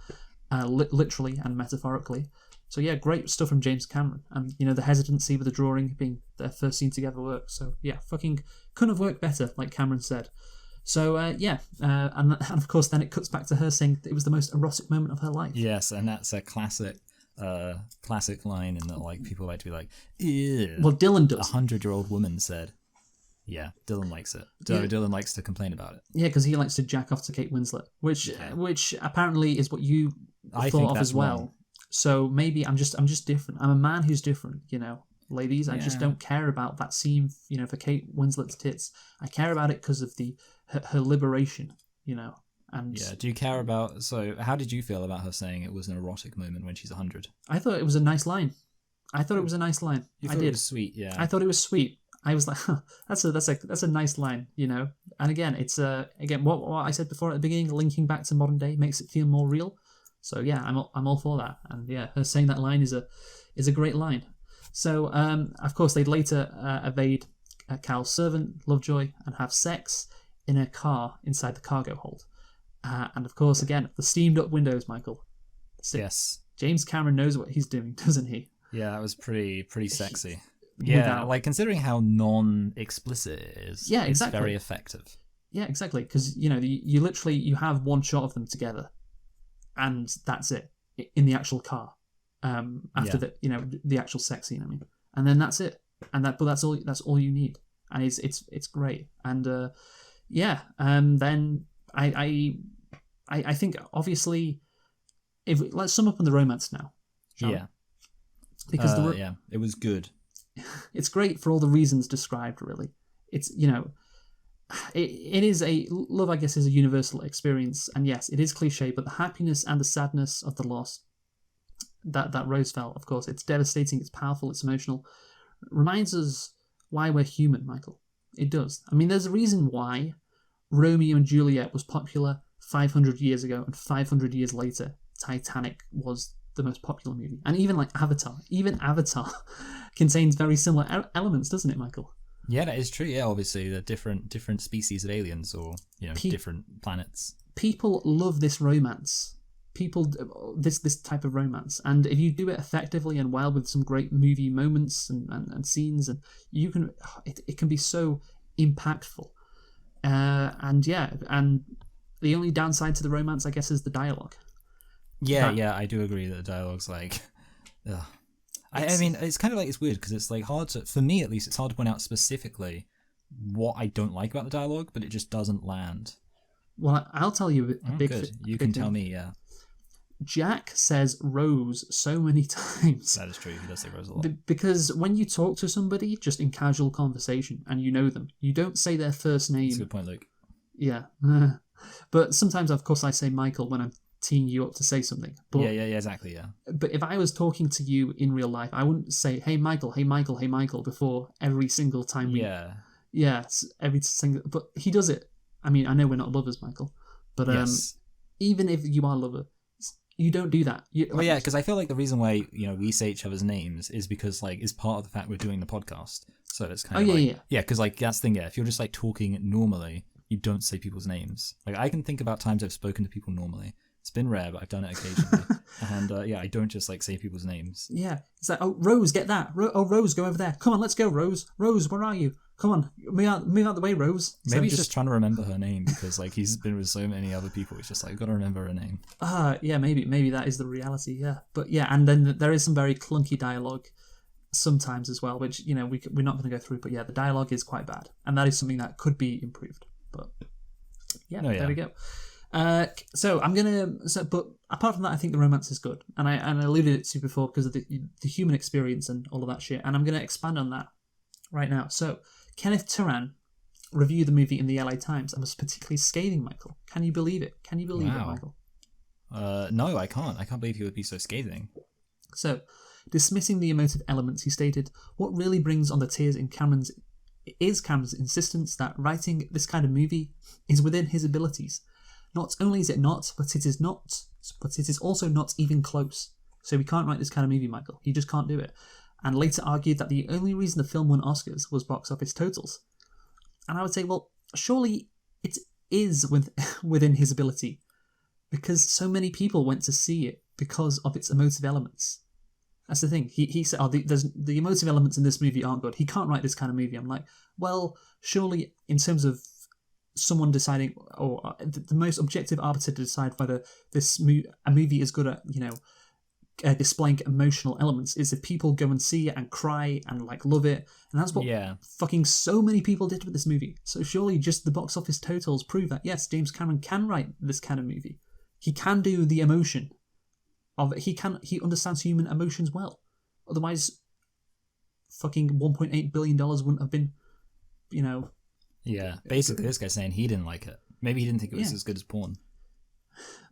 literally and metaphorically. So great stuff from James Cameron. And the hesitancy with the drawing being their first scene together works. So fucking couldn't have worked better, like Cameron said. So and of course then it cuts back to her saying that it was the most erotic moment of her life. Yes, and that's a classic line in that like people like to be like, ew. Well, Dylan does. 100-year-old woman said. Yeah, Dylan likes it. Dylan likes to complain about it. Yeah, because he likes to jack off to Kate Winslet, which apparently is what you thought of as well. Wrong. So maybe I'm just different. I'm a man who's different, ladies. I just don't care about that scene, for Kate Winslet's tits. I care about it because of her liberation, And do you care about? So, how did you feel about her saying it was an erotic moment when she's 100? I thought it was a nice line. You thought it was sweet, yeah. I thought it was sweet. I was like, that's a nice line, And again, it's what I said before at the beginning, linking back to modern day makes it feel more real. So I'm all for that, and her saying that line is a great line. So of course they'd later evade Cal's servant Lovejoy and have sex in a car inside the cargo hold, and of course again the steamed up windows, Michael. Yes, James Cameron knows what he's doing, doesn't he? Yeah, that was pretty sexy. Like considering how non-explicit it is, exactly. It's very effective. Yeah, exactly, because you literally you have one shot of them together, and that's it in the actual car. After the actual sex scene, I mean, and then that's it, and that's all you need, and it's great, and then I think obviously let's sum up on the romance now. Because it was good. It's great for all the reasons described, really. It's, it is love, I guess, is a universal experience. And yes, it is cliche, but the happiness and the sadness of the loss that Rose felt, of course, it's devastating, it's powerful, it's emotional, reminds us why we're human, Michael. It does. I mean, there's a reason why Romeo and Juliet was popular 500 years ago, and 500 years later, Titanic was the most popular movie. And even like Avatar contains very similar elements, doesn't it, Michael? Yeah, that is true. Yeah, obviously the different species of aliens, or different planets. People love this romance. This type of romance, and if you do it effectively and well with some great movie moments and scenes, and it can be so impactful. And The only downside to the romance, I guess, is the dialogue. Yeah, I do agree that the dialogue's like... Ugh. I mean, it's kind of like, it's weird because it's like hard to, for me at least, it's hard to point out specifically what I don't like about the dialogue, but it just doesn't land. Well, I'll tell you a big good. You can tell me, yeah. Jack says Rose so many times. That is true. He does say Rose a lot. Because when you talk to somebody just in casual conversation and you know them, you don't say their first name. That's a good point, Luke. Yeah. But sometimes, of course, I say Michael when I'm teeing you up to say something. But, yeah, exactly, yeah. But if I was talking to you in real life, I wouldn't say, hey, Michael, hey, Michael, hey, Michael, before every single time we... Yeah, every single... But he does it. I mean, I know we're not lovers, Michael, but yes. Even if you are lovers, you don't do that. Because I feel like the reason why we say each other's names is because like is part of the fact we're doing the podcast. So it's kind of because like that's the thing. Yeah, if you're just like talking normally, you don't say people's names. Like I can think about times I've spoken to people normally. It's been rare, but I've done it occasionally. And I don't just like say people's names. Yeah, it's like, oh, Rose, get that. Rose, go over there. Come on, let's go, Rose. Rose, where are you? Come on, move out the way, Rose. Maybe he's just trying to remember her name because like he's been with so many other people. He's just like, got to remember her name. Yeah, maybe that is the reality. Yeah, but yeah, and then there is some very clunky dialogue sometimes as well, which we're not going to go through. But yeah, the dialogue is quite bad, and that is something that could be improved. But there we go. But apart from that, I think the romance is good, and I alluded it to before because of the human experience and all of that shit, and I'm going to expand on that right now. So, Kenneth Turan reviewed the movie in the LA Times and was particularly scathing, Michael. Can you believe it? Can you believe it, Michael? No, I can't. I can't believe he would be so scathing. So, dismissing the emotive elements, he stated, "What really brings on the tears in Cameron's insistence that writing this kind of movie is within his abilities. Not only is it not, but it is also not even close. So we can't write this kind of movie, Michael. He just can't do it." And later argued that the only reason the film won Oscars was box office totals. And I would say, well, surely it is within his ability, because so many people went to see it because of its emotive elements. That's the thing. He said, the emotive elements in this movie aren't good. He can't write this kind of movie. I'm like, well, surely in terms of someone deciding, or the most objective arbiter to decide whether a movie is good at, displaying emotional elements is if people go and see it and cry and like love it, and that's what fucking so many people did with this movie. So surely just the box office totals prove that yes, James Cameron can write this kind of movie. He can do the emotion of it. He understands human emotions well. Otherwise, fucking $1.8 billion wouldn't have been, Yeah, basically this guy's saying he didn't like it. Maybe he didn't think it was as good as porn.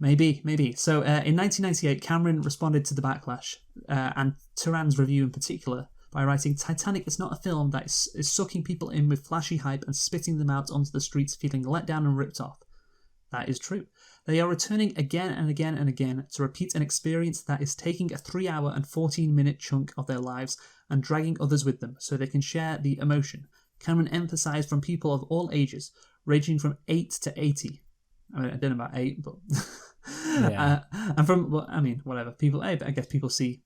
Maybe. So in 1998, Cameron responded to the backlash, and Turan's review in particular, by writing, "Titanic is not a film that is sucking people in with flashy hype and spitting them out onto the streets feeling let down and ripped off." That is true. They are returning again and again and again to repeat an experience that is taking a 3-hour and 14-minute chunk of their lives and dragging others with them so they can share the emotion. Cameron emphasised from people of all ages, ranging from 8 to 80. I mean, I don't know about 8, but... and from, whatever. People, I guess people see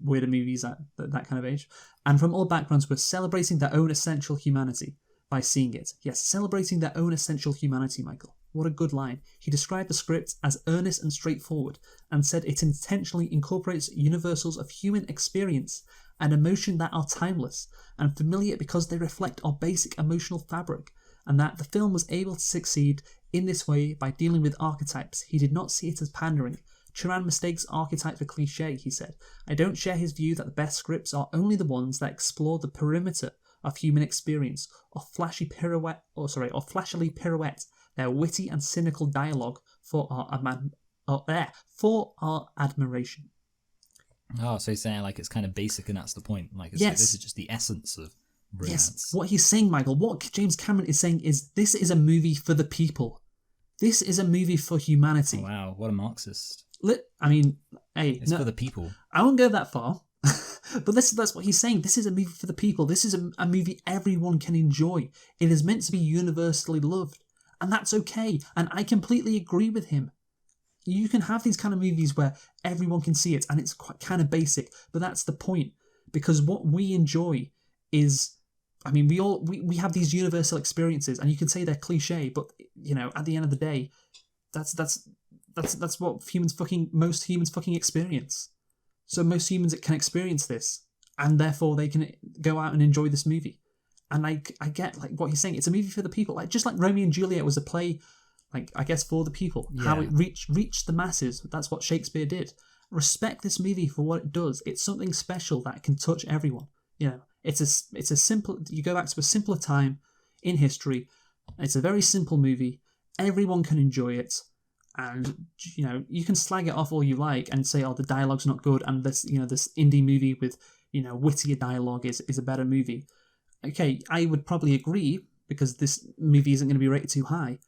weirder movies at that kind of age. And from all backgrounds, were celebrating their own essential humanity by seeing it. Yes, celebrating their own essential humanity, Michael. What a good line. He described the script as earnest and straightforward and said it intentionally incorporates universals of human experience and emotion that are timeless and familiar because they reflect our basic emotional fabric, and that the film was able to succeed in this way by dealing with archetypes. He did not see it as pandering. Turan mistakes archetype for cliché, he said. "I don't share his view that the best scripts are only the ones that explore the perimeter of human experience or flashily pirouette their witty and cynical dialogue for our admiration." Oh, so he's saying like it's kind of basic and that's the point. Like, this is just the essence of brilliance. Yes, what he's saying, Michael, what James Cameron is saying is this is a movie for the people. This is a movie for humanity. Oh, wow, what a Marxist. It's for the people. I won't go that far. But that's what he's saying. This is a movie for the people. This is a movie everyone can enjoy. It is meant to be universally loved. And that's okay. And I completely agree with him. You can have these kind of movies where everyone can see it and it's quite kind of basic, but that's the point. Because what we enjoy is, we have these universal experiences, and you can say they're cliche, but at the end of the day, that's what most humans fucking experience. So most humans can experience this, and therefore they can go out and enjoy this movie. And I get like what he's saying. It's a movie for the people, like just like Romeo and Juliet was a play, like I guess for the people. Yeah. How it reached the masses. That's what Shakespeare did. Respect this movie for what it does. It's something special that can touch everyone. You know, it's a simple. You go back to a simpler time in history. It's a very simple movie. Everyone can enjoy it, and you know you can slag it off all you like and say, "Oh, the dialogue's not good," and this indie movie with wittier dialogue is a better movie. Okay, I would probably agree because this movie isn't going to be rated too high.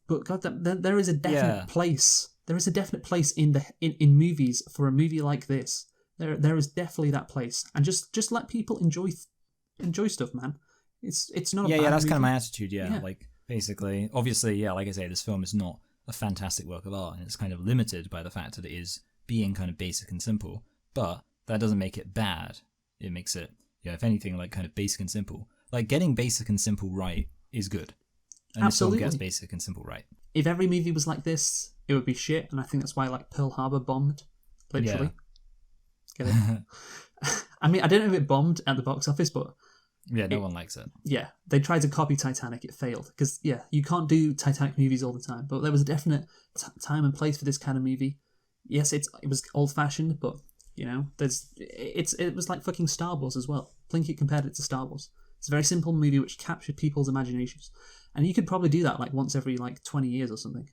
But God, there is a definite place. There is a definite place in movies for a movie like this. There is definitely that place, and just let people enjoy stuff, man. It's not. Yeah, that's kind of my attitude. Yeah, like basically, obviously, yeah, like I say, this film is not a fantastic work of art, and it's kind of limited by the fact that it is being kind of basic and simple. But that doesn't make it bad. It makes it, if anything, like kind of basic and simple. Like getting basic and simple right is good. And Absolutely. This film gets basic and simple right. If every movie was like this, it would be shit, and I think that's why like Pearl Harbor bombed, literally. Yeah. Get it? I mean, I don't know if it bombed at the box office, but yeah, no one likes it. Yeah, they tried to copy Titanic, it failed because you can't do Titanic movies all the time. But there was a definite time and place for this kind of movie. Yes, it was old fashioned, but it was like fucking Star Wars as well. Plinkett compared it to Star Wars. It's a very simple movie which captured people's imaginations. And you could probably do that like once every like 20 years or something,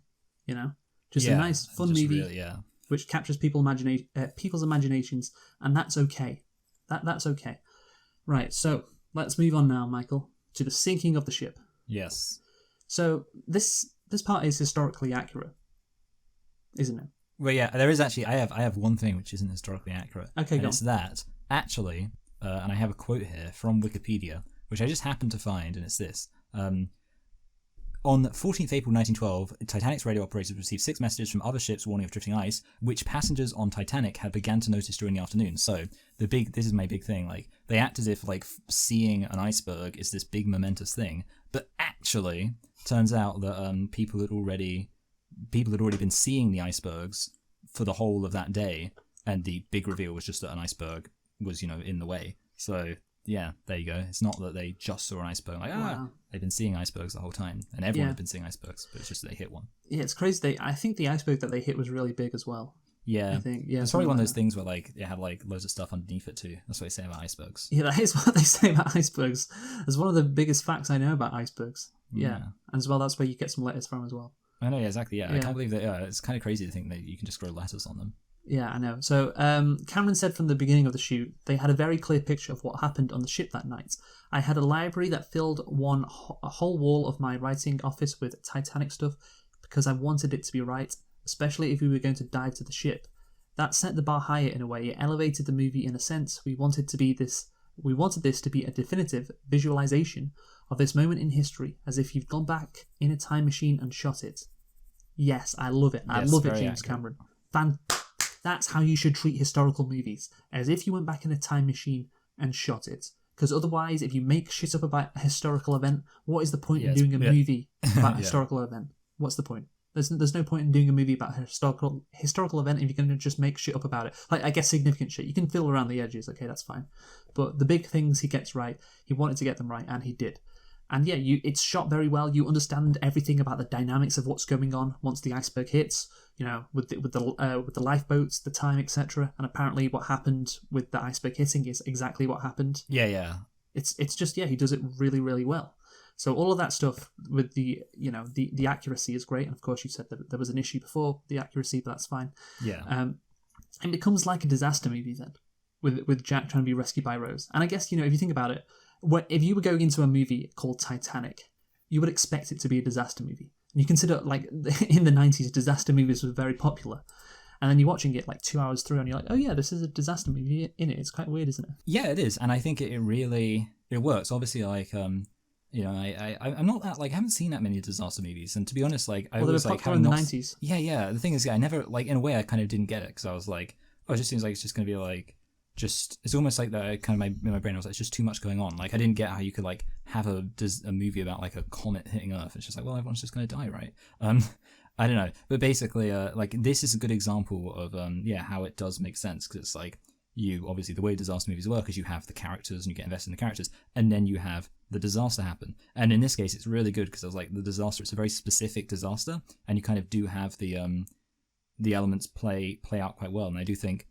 Just a nice, fun movie which captures people's imaginations, and that's okay. That's okay. Right, so let's move on now, Michael, to the sinking of the ship. Yes. So this part is historically accurate, isn't it? Well, yeah, there is actually. I have one thing which isn't historically accurate. Okay, and it's that actually, and I have a quote here from Wikipedia, which I just happened to find, and it's this. On 14th April 1912, Titanic's radio operators received 6 messages from other ships warning of drifting ice, which passengers on Titanic had began to notice during the afternoon. So this is my big thing. Like they act as if like seeing an iceberg is this big momentous thing, but actually turns out that people had already been seeing the icebergs for the whole of that day, and the big reveal was just that an iceberg was in the way. So yeah, there you go. It's not that they just saw an iceberg. Like, they've been seeing icebergs the whole time. And everyone had been seeing icebergs, but it's just that they hit one. Yeah, it's crazy. I think the iceberg that they hit was really big as well. Yeah. I think, yeah. It's probably one of those things where, like, it had, like, loads of stuff underneath it, too. That's what they say about icebergs. Yeah, that is what they say about icebergs. That's one of the biggest facts I know about icebergs. Yeah. And as well, that's where you get some letters from as well. I know, yeah, exactly, yeah. I can't believe that, it's kind of crazy to think that you can just grow letters on them. Yeah, I know. So Cameron said from the beginning of the shoot, they had a very clear picture of what happened on the ship that night. I had a library that filled a whole wall of my writing office with Titanic stuff because I wanted it to be right, especially if we were going to dive to the ship. That set the bar higher in a way. It elevated the movie in a sense. We wanted this to be a definitive visualization of this moment in history, as if you've gone back in a time machine and shot it. Yes, I love it. I love it, James Cameron. That's how you should treat historical movies, as if you went back in a time machine and shot it. Because otherwise, if you make shit up about a historical event, what is the point in doing a movie about a historical event? What's the point? There's no point in doing a movie about a historical event if you're going to just make shit up about it. Like, I guess significant shit. You can fill around the edges, okay, that's fine. But the big things he gets right, he wanted to get them right, and he did. And yeah, it's shot very well. You understand everything about the dynamics of what's going on once the iceberg hits. With the lifeboats, the time, etc. And apparently, what happened with the iceberg hitting is exactly what happened. Yeah. It's just he does it really, really well. So all of that stuff with the accuracy is great. And of course, you said that there was an issue before the accuracy, but that's fine. Yeah. It becomes like a disaster movie then, with Jack trying to be rescued by Rose. And I guess if you think about it. If you were going into a movie called Titanic, you would expect it to be a disaster movie. And you consider, like, in the 90s, disaster movies were very popular. And then you're watching it, like, 2 hours through, and you're like, oh, yeah, this is a disaster movie in it. It's quite weird, isn't it? Yeah, it is. And I think it really works. Obviously, like, I'm not that, like, I haven't seen that many disaster movies. And to be honest, like, I was, like, in the 90s. Yeah. The thing is, I never, like, in a way, I kind of didn't get it. Because I was like, it just seems like it's just going to be, like, it's almost like that kind of in my brain I was like, it's just too much going on. Like I didn't get how you could like have a movie about like a comet hitting Earth. It's just like, well, everyone's just going to die, right? I don't know, but basically, like this is a good example of how it does make sense, because it's like you obviously the way disaster movies work is you have the characters and you get invested in the characters, and then you have the disaster happen. And in this case, it's really good because it was like the disaster. It's a very specific disaster, and you kind of do have the elements play out quite well. And I do think,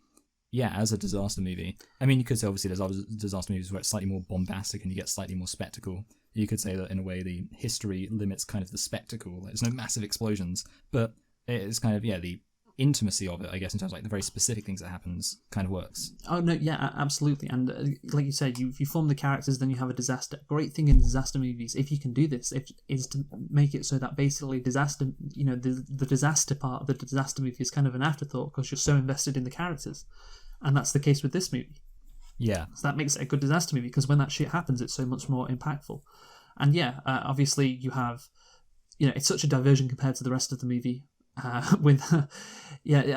yeah, as a disaster movie, I mean, you could say obviously there's other disaster movies where it's slightly more bombastic and you get slightly more spectacle. You could say that in a way the history limits kind of the spectacle. There's no massive explosions, but it's kind of, the intimacy of it, I guess, in terms of like the very specific things that happens kind of works. Oh no, yeah, absolutely. And like you said, you form the characters, then you have a disaster. Great thing in disaster movies, if you can do this, is to make it so that basically disaster, the disaster part of the disaster movie is kind of an afterthought because you're so invested in the characters, and that's the case with this movie. Yeah, so that makes it a good disaster movie because when that shit happens, it's so much more impactful. And obviously you have, it's such a diversion compared to the rest of the movie. I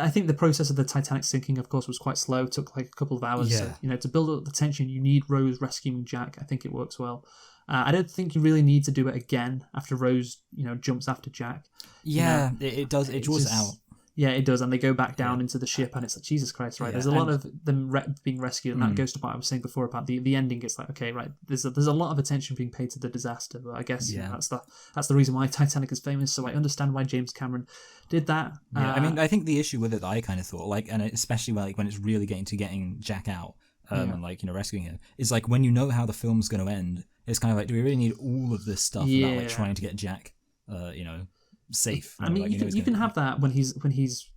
think the process of the Titanic sinking, of course, was quite slow. It took like a couple of hours. Yeah. So, to build up the tension, you need Rose rescuing Jack. I think it works well. I don't think you really need to do it again after Rose, jumps after Jack. Yeah, it does. It draws it out. Yeah, it does, and they go back down into the ship, and it's like, Jesus Christ, right? Yeah, There's a lot of them being rescued, and that goes to what I was saying before about the ending. It's like, okay, right, there's a lot of attention being paid to the disaster, but I guess that's the reason why Titanic is famous. So I understand why James Cameron did that. Yeah, I mean, I think the issue with it that I kind of thought, like, and especially when it's really getting Jack out, and like rescuing him, is like when you know how the film's going to end, it's kind of like, do we really need all of this stuff about like trying to get Jack, safe? I mean, you can have that when he's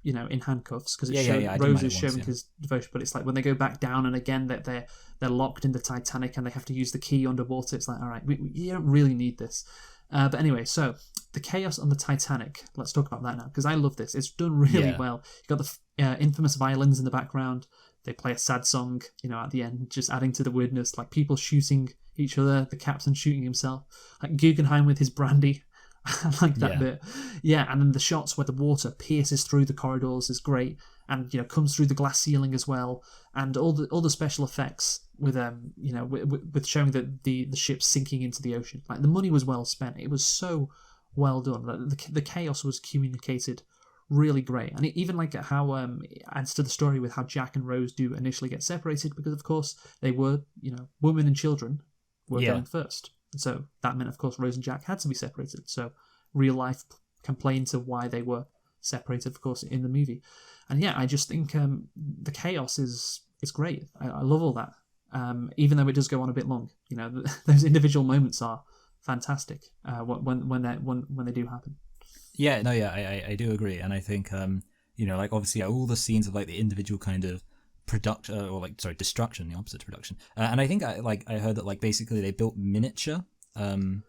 in handcuffs because Rose is showing his devotion, but it's like when they go back down and again that they're locked in the Titanic and they have to use the key underwater. It's like, all right, you don't really need this. But anyway, so the chaos on the Titanic. Let's talk about that now because I love this. It's done really well. You got the infamous violins in the background. They play a sad song, at the end, just adding to the weirdness. Like people shooting each other, the captain shooting himself, like Guggenheim with his brandy. I like that bit. Yeah, and then the shots where the water pierces through the corridors is great, and comes through the glass ceiling as well, and all the special effects with with showing the ship sinking into the ocean. Like the money was well spent. It was so well done. The chaos was communicated really great, and even like how adds to the story with how Jack and Rose do initially get separated because of course they were women and children were going first. So that meant, of course, Rose and Jack had to be separated. So real life can play into why they were separated, of course, in the movie. And I just think the chaos is great. I love all that, even though it does go on a bit long. Those individual moments are fantastic when they do happen. Yeah, no, I do agree, and I think like obviously all the scenes of like the individual kind of destruction, the opposite to production. And I think I heard that like basically they built miniature, kind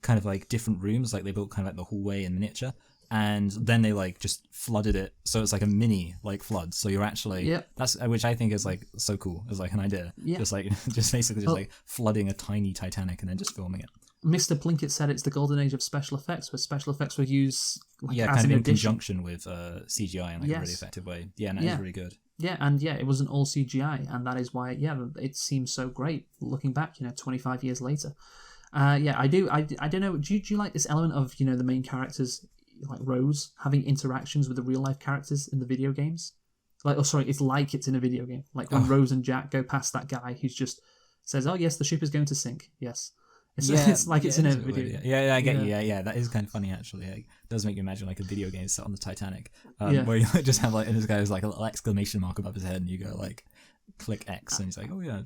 of like different rooms, like they built kind of like the hallway in miniature, and then they like just flooded it, so it's like a mini like flood. So you're actually that's which I think is like so cool as like an idea, just basically like flooding a tiny Titanic and then just filming it. Mr. Plinkett said it's the golden age of special effects, where special effects were used as kind of in addition. Conjunction with CGI in like a really effective way. Yeah, and that is really good. Yeah, and it wasn't all CGI, and that is why it seems so great looking back 25 years later. I do. I don't know. Do you like this element of the main characters like Rose having interactions with the real life characters in the video games? It's like it's in a video game. Like when Rose and Jack go past that guy who's just says, "Oh yes, the ship is going to sink." Yes. It's like it's in a video game. Yeah, I get you. Yeah, that is kind of funny actually. It does make you imagine like a video game set on the Titanic, where you just have like, and this guy has like a little exclamation mark above his head, and you go like, click X, and he's like, oh yeah.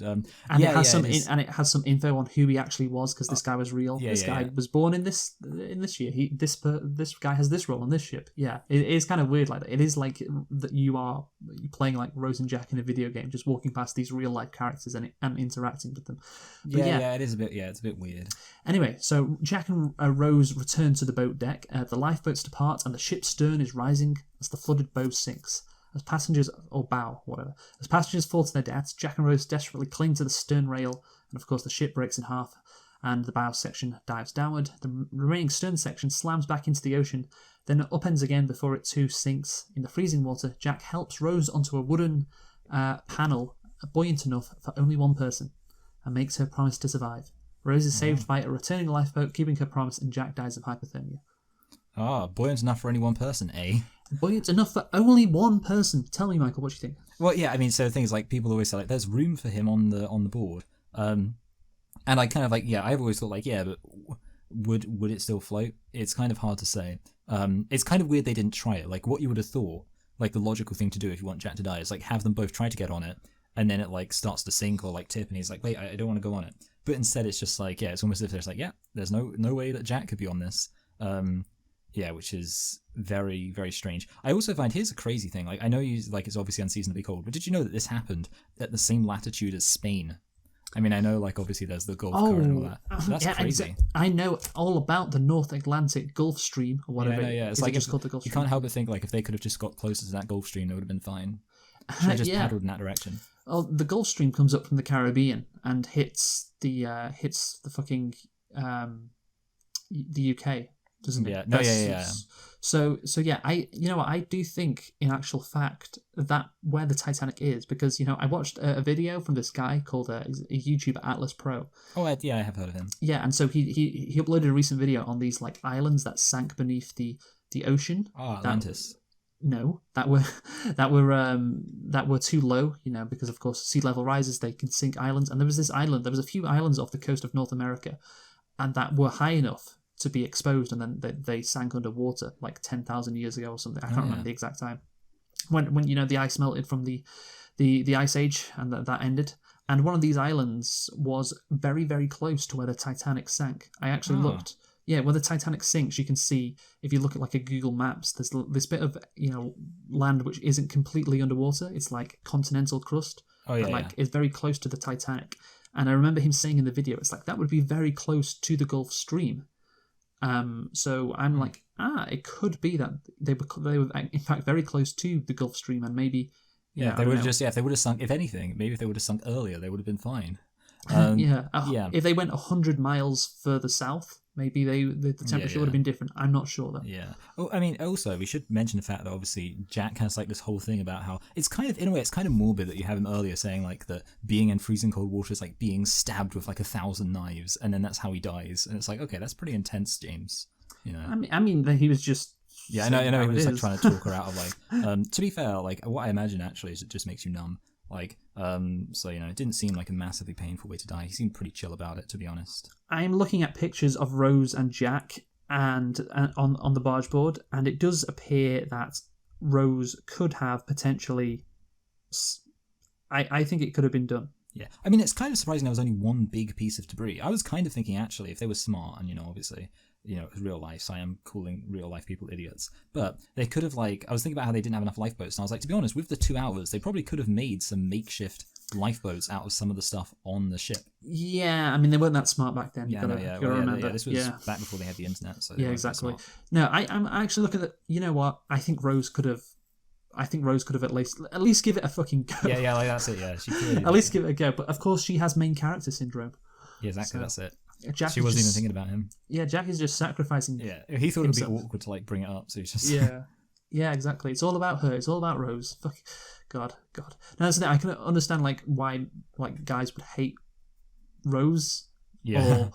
It has some info on who he actually was because this guy was real. This guy was born in this year. This guy has this role on this ship. Yeah, it is kind of weird like that. It is like that you are playing like Rose and Jack in a video game, just walking past these real life characters and interacting with them. But it is a bit. Yeah, it's a bit weird. Anyway, so Jack and Rose return to the boat deck. The lifeboats depart, and the ship's stern is rising as the flooded bow sinks. As passengers fall to their deaths, Jack and Rose desperately cling to the stern rail, and of course the ship breaks in half, and the bow section dives downward. The remaining stern section slams back into the ocean, then it upends again before it too sinks. In the freezing water, Jack helps Rose onto a wooden panel buoyant enough for only one person, and makes her promise to survive. Rose is saved by a returning lifeboat, keeping her promise, and Jack dies of hypothermia. Buoyant enough for only one person, eh? Buoyant enough for only one person. Tell me, Michael, what do you think? Well, yeah, I mean, so things like people always say like, there's room for him on the board, and I kind of like, yeah, I've always thought like, yeah, but would it still float? It's kind of hard to say. It's kind of weird they didn't try it. Like, what you would have thought, like the logical thing to do if you want Jack to die is like have them both try to get on it, and then it like starts to sink or like tip, and he's like, wait, I don't want to go on it. But instead, it's just like, yeah, it's almost as if there's like, yeah, there's no way that Jack could be on this. Yeah, which is very, very strange. I also find, here's a crazy thing. Like, I know you like it's obviously unseasonably cold, but did you know that this happened at the same latitude as Spain? I mean, I know like obviously there's the Gulf Current and all that. But that's crazy. I know all about the North Atlantic Gulf Stream or whatever. Yeah. It's like just called the Gulf you Stream. can't help but think like if they could have just got closer to that Gulf Stream, they would have been fine. Should have just paddled in that direction. Well, the Gulf Stream comes up from the Caribbean and hits the fucking the UK, doesn't it? Yeah. No. Yeah. So yeah, I do think in actual fact that where the Titanic is, because I watched a video from this guy called a YouTuber Atlas Pro. Oh yeah, I have heard of him. Yeah, and so he uploaded a recent video on these like islands that sank beneath the ocean. Oh, Atlantis. No, that were too low, because of course sea level rises, they can sink islands. And there was a few islands off the coast of North America, and that were high enough to be exposed, and then they sank underwater like 10,000 years ago or something. I can't remember the exact time. When the ice melted from the ice age, and that ended. And one of these islands was very, very close to where the Titanic sank. I actually looked. Yeah, where the Titanic sinks, you can see, if you look at like a Google Maps, there's this bit of land which isn't completely underwater. It's like continental crust. Oh yeah, that is very close to the Titanic. And I remember him saying in the video, it's like that would be very close to the Gulf Stream. So I'm like, it could be that they were in fact very close to the Gulf Stream, and maybe if they would have if they would have sunk, if anything, maybe if they would have sunk earlier, they would have been fine. If they went 100 miles further south, maybe the temperature would have been different. I'm not sure though. Yeah. Oh, I mean, also we should mention the fact that obviously Jack has like this whole thing about how it's kind of, in a way, it's kind of morbid that you have him earlier saying like that being in freezing cold water is like being stabbed with like 1,000 knives, and then that's how he dies. And it's like, okay, that's pretty intense, James. I mean, he was just. Yeah, I know. He was like trying to talk her out of like. To be fair, like what I imagine actually is it just makes you numb. Like, so it didn't seem like a massively painful way to die. He seemed pretty chill about it, to be honest. I'm looking at pictures of Rose and Jack and on the barge board, and it does appear that Rose could have potentially. I think it could have been done. Yeah, I mean, it's kind of surprising there was only one big piece of debris. I was kind of thinking actually, if they were smart and obviously. It was real life, so I am calling real life people idiots. But they could have, I was thinking about how they didn't have enough lifeboats, and I was like, to be honest, with the 2 hours, they probably could have made some makeshift lifeboats out of some of the stuff on the ship. Yeah, I mean, they weren't that smart back then. This was back before they had the internet. So yeah, exactly. No, I'm actually looking at, what? I think Rose could have at least give it a fucking go. Yeah, like that's it, yeah. She could at least give it a go. But of course, she has main character syndrome. Yeah, exactly, that's it. Jack she wasn't even thinking about him. Yeah, Jack is just sacrificing. Yeah, he thought it'd be awkward to bring it up, so he's just. Yeah, exactly. It's all about her. It's all about Rose. Fuck, God. Now that's the thing. I can understand why guys would hate Rose. Yeah. Or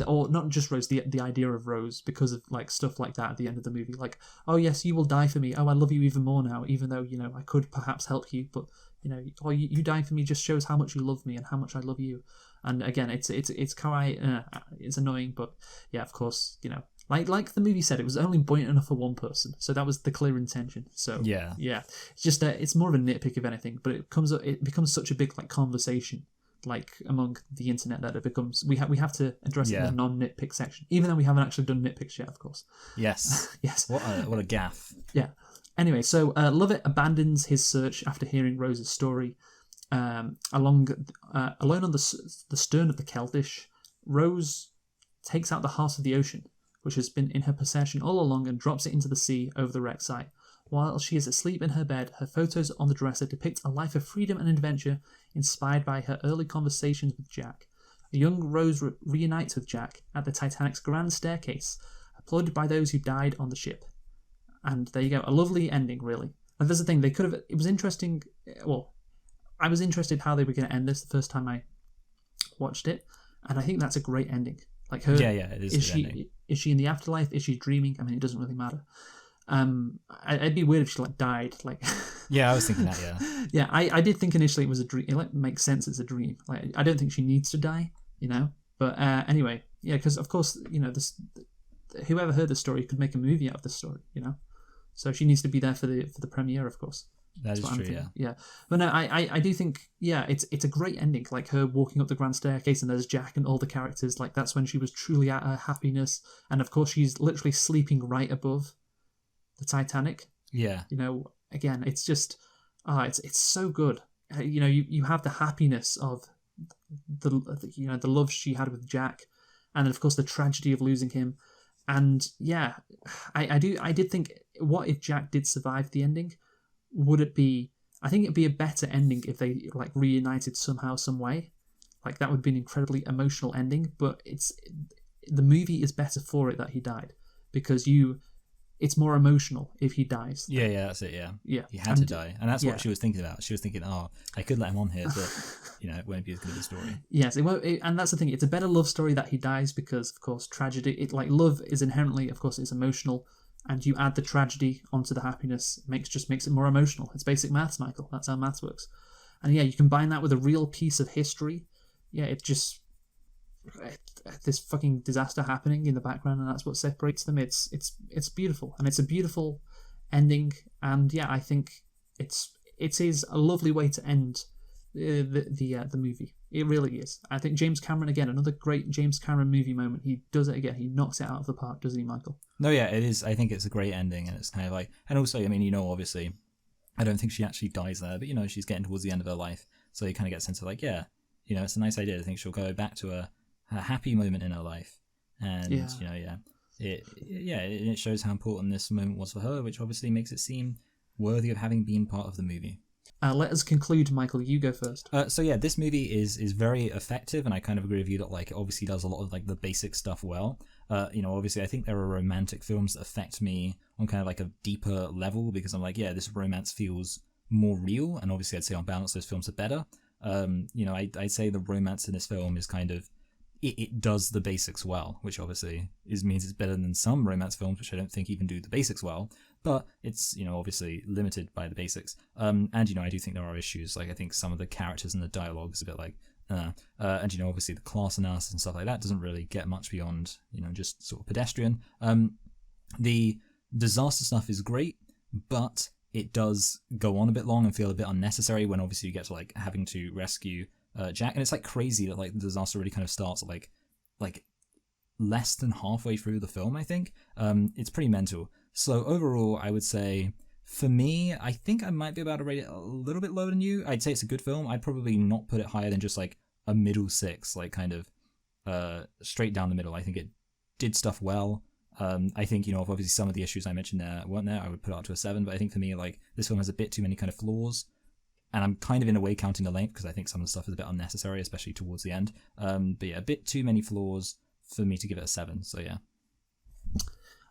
or not just Rose. The idea of Rose, because of stuff like that at the end of the movie. Like, oh yes, you will die for me. Oh, I love you even more now, even though I could perhaps help you, but. You dying for me just shows how much you love me and how much I love you. And again, it's kawaii. It's annoying, but yeah, of course, like the movie said, it was only buoyant enough for one person, so that was the clear intention. So yeah, it's just it's more of a nitpick if anything, but it becomes such a big conversation among the internet that it becomes we have to address it in the non-nitpick section, even though we haven't actually done nitpicks yet, of course. Yes. Yes. What a gaffe. Yeah. Anyway, so Lovett abandons his search after hearing Rose's story. Alone on the stern of the Keltish, Rose takes out the heart of the ocean, which has been in her possession all along, and drops it into the sea over the wreck site. While she is asleep in her bed, her photos on the dresser depict a life of freedom and adventure inspired by her early conversations with Jack. A young Rose reunites with Jack at the Titanic's grand staircase, applauded by those who died on the ship. And there you go, a lovely ending, really. And there's the thing, they could have. It was interesting. Well, I was interested how they were going to end this the first time I watched it, and I think that's a great ending. Like her, it is a good ending. is she in the afterlife? Is she dreaming? I mean, it doesn't really matter. It'd be weird if she like died. Like, Yeah, I was thinking that. Yeah, yeah, I did think initially it was a dream. It like makes sense. It's a dream. Like, I don't think she needs to die, you know. But anyway, yeah, because of course, you know, this whoever heard the story could make a movie out of this story, you know. So she needs to be there for the premiere, of course. that is true. Yeah. But no, I do think, yeah, it's a great ending. Like her walking up the grand staircase and there's Jack and all the characters. Like that's when she was truly at her happiness. And of course, she's literally sleeping right above the Titanic. Yeah. You know, again, it's just, it's so good. You know, you have the happiness of the love she had with Jack, and then of course the tragedy of losing him. And yeah, I did think, what if Jack did survive the ending? Would it be? I think it'd be a better ending if they like reunited somehow, some way. Like that would be an incredibly emotional ending. But the movie is better for it that he died, because it's more emotional if he dies. Yeah, that's it. Yeah, he had to die, and that's what she was thinking about. She was thinking, "Oh, I could let him on here, but it won't be as good of a story." Yes, it won't. And that's the thing. It's a better love story that he dies because, of course, tragedy. It like love is inherently, of course, it's emotional, and you add the tragedy onto the happiness, makes it more emotional. It's basic maths, Michael. That's how maths works. And yeah, you combine that with a real piece of history. Yeah, this fucking disaster happening in the background, and that's what separates them. It's beautiful, and it's a beautiful ending. And yeah, I think it is a lovely way to end the movie. It really is. I think James Cameron, again, another great James Cameron movie moment. He does it again. He knocks it out of the park, doesn't he, Michael? No, yeah, it is. I think it's a great ending, and it's kind of like, and also, I mean, obviously, I don't think she actually dies there, but she's getting towards the end of her life, so you kind of get a sense of like, yeah, it's a nice idea. I think she'll go back to a happy moment in her life, and it shows how important this moment was for her, which obviously makes it seem worthy of having been part of the movie. Let us conclude, Michael. You go first. So yeah, this movie is very effective, and I kind of agree with you that like it obviously does a lot of like the basic stuff well. Obviously I think there are romantic films that affect me on kind of like a deeper level, because I'm like, yeah, this romance feels more real, and obviously I'd say on balance those films are better. I'd say the romance in this film is kind of, it does the basics well, which obviously means it's better than some romance films, which I don't think even do the basics well. But it's, obviously limited by the basics. And I do think there are issues. Like, I think some of the characters and the dialogue is a bit like, and obviously the class analysis and stuff like that doesn't really get much beyond, just sort of pedestrian. The disaster stuff is great, but it does go on a bit long and feel a bit unnecessary when obviously you get to like having to rescue Jack, and it's like crazy that like the disaster really kind of starts at like less than halfway through the film. I think it's pretty mental. So overall, I would say for me, I think I might be about to rate it a little bit lower than you. I'd say it's a good film. I'd probably not put it higher than just like a middle 6, like kind of straight down the middle. I think it did stuff well. I think obviously some of the issues I mentioned there weren't there. I would put it up to a 7, but I think for me like this film has a bit too many kind of flaws. And I'm kind of in a way counting the length because I think some of the stuff is a bit unnecessary, especially towards the end. But yeah, a bit too many flaws for me to give it a 7. So yeah.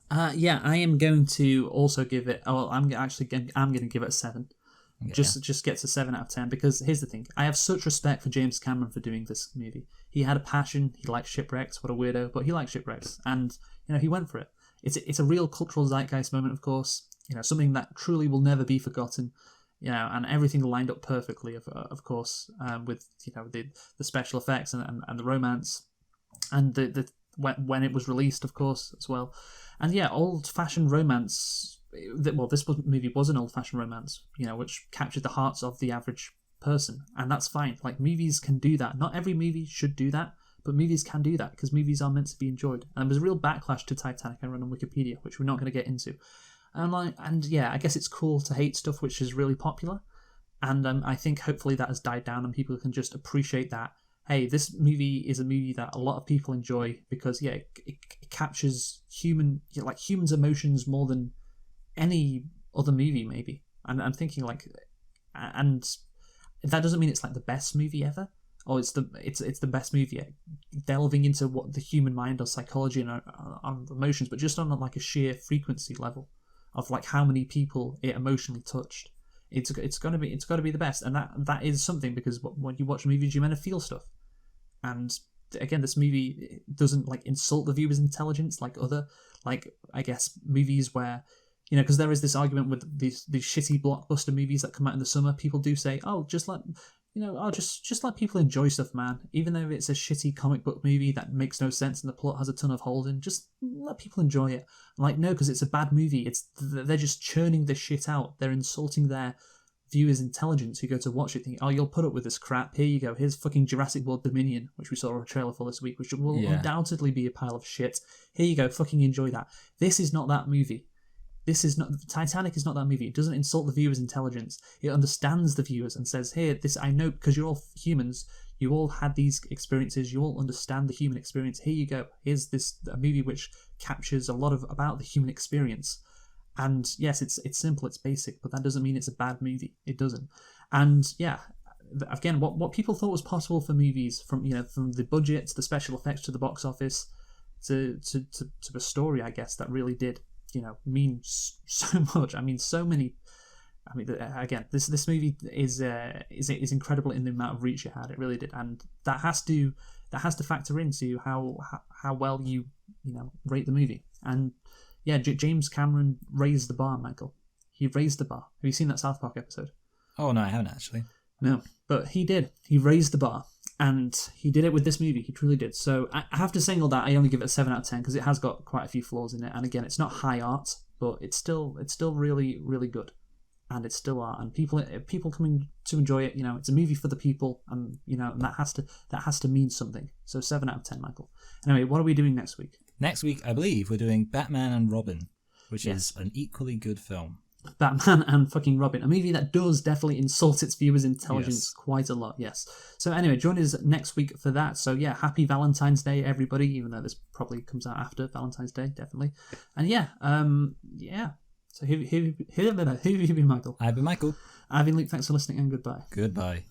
I am going to also give it. Oh, I'm going to give it a 7. Okay, just gets a 7 out of 10, because here's the thing: I have such respect for James Cameron for doing this movie. He had a passion. He liked shipwrecks. What a weirdo, but he liked shipwrecks, and he went for it. It's a real cultural zeitgeist moment, of course. Something that truly will never be forgotten. And everything lined up perfectly, of course, with the special effects and the romance, and the when it was released, of course, as well. And yeah, old-fashioned romance. Well, this movie was an old-fashioned romance, which captured the hearts of the average person, and that's fine. Like, movies can do that. Not every movie should do that, but movies can do that because movies are meant to be enjoyed. And there's a real backlash to Titanic. I read on Wikipedia, which we're not going to get into. And yeah, I guess it's cool to hate stuff which is really popular, and I think hopefully that has died down and people can just appreciate that. Hey, this movie is a movie that a lot of people enjoy because it captures humans' emotions more than any other movie maybe. And I'm thinking like, and that doesn't mean it's like the best movie ever, or it's the best movie delving into what the human mind or psychology and on emotions, but just on like a sheer frequency level of like how many people it emotionally touched. It's got to be the best, and that is something, because when you watch movies, you're meant to feel stuff, and again, this movie doesn't like insult the viewer's intelligence like other, like, I guess, movies where, you know, because there is this argument with these shitty blockbuster movies that come out in the summer. People do say, oh, just let, you know, oh, just let people enjoy stuff, man. Even though it's a shitty comic book movie that makes no sense and the plot has a ton of holes in, just let people enjoy it. Like, no, because it's a bad movie. They're just churning this shit out. They're insulting their viewers' intelligence who go to watch it thinking, oh, you'll put up with this crap. Here you go. Here's fucking Jurassic World Dominion, which we saw a trailer for this week, which will undoubtedly be a pile of shit. Here you go. Fucking enjoy that. This is not that movie. This is not Titanic. Is not that movie. It doesn't insult the viewer's intelligence. It understands the viewers and says, "Here, this I know because you're all humans. You all had these experiences. You all understand the human experience. Here you go. Here's a movie which captures a lot about the human experience." And yes, it's simple, it's basic, but that doesn't mean it's a bad movie. It doesn't. And yeah, again, what people thought was possible for movies, from the budget to the special effects to the box office to a story, I guess, that really did, mean so much. I mean, so many. I mean, again, this movie is incredible in the amount of reach it had. It really did, and that has to factor into how well you rate the movie. And yeah, James Cameron raised the bar, Michael. He raised the bar. Have you seen that South Park episode? Oh no, I haven't actually. No, but he did. He raised the bar. And he did it with this movie. He truly did. So I have to say all that, I only give it a 7 out of 10 because it has got quite a few flaws in it. And again, it's not high art, but it's still really, really good. And it's still art. And people coming to enjoy it, it's a movie for the people, and and that has to mean something. So 7 out of 10, Michael. Anyway, what are we doing next week? Next week, I believe we're doing Batman and Robin, which is an equally good film. Batman and fucking Robin, a movie that does definitely insult its viewers' intelligence quite a lot, yes. So anyway, join us next week for that. So yeah, happy Valentine's Day, everybody, even though this probably comes out after Valentine's Day, definitely. And yeah. So who have you been, Michael? I've been Michael. I've been Luke, thanks for listening, and goodbye. Goodbye.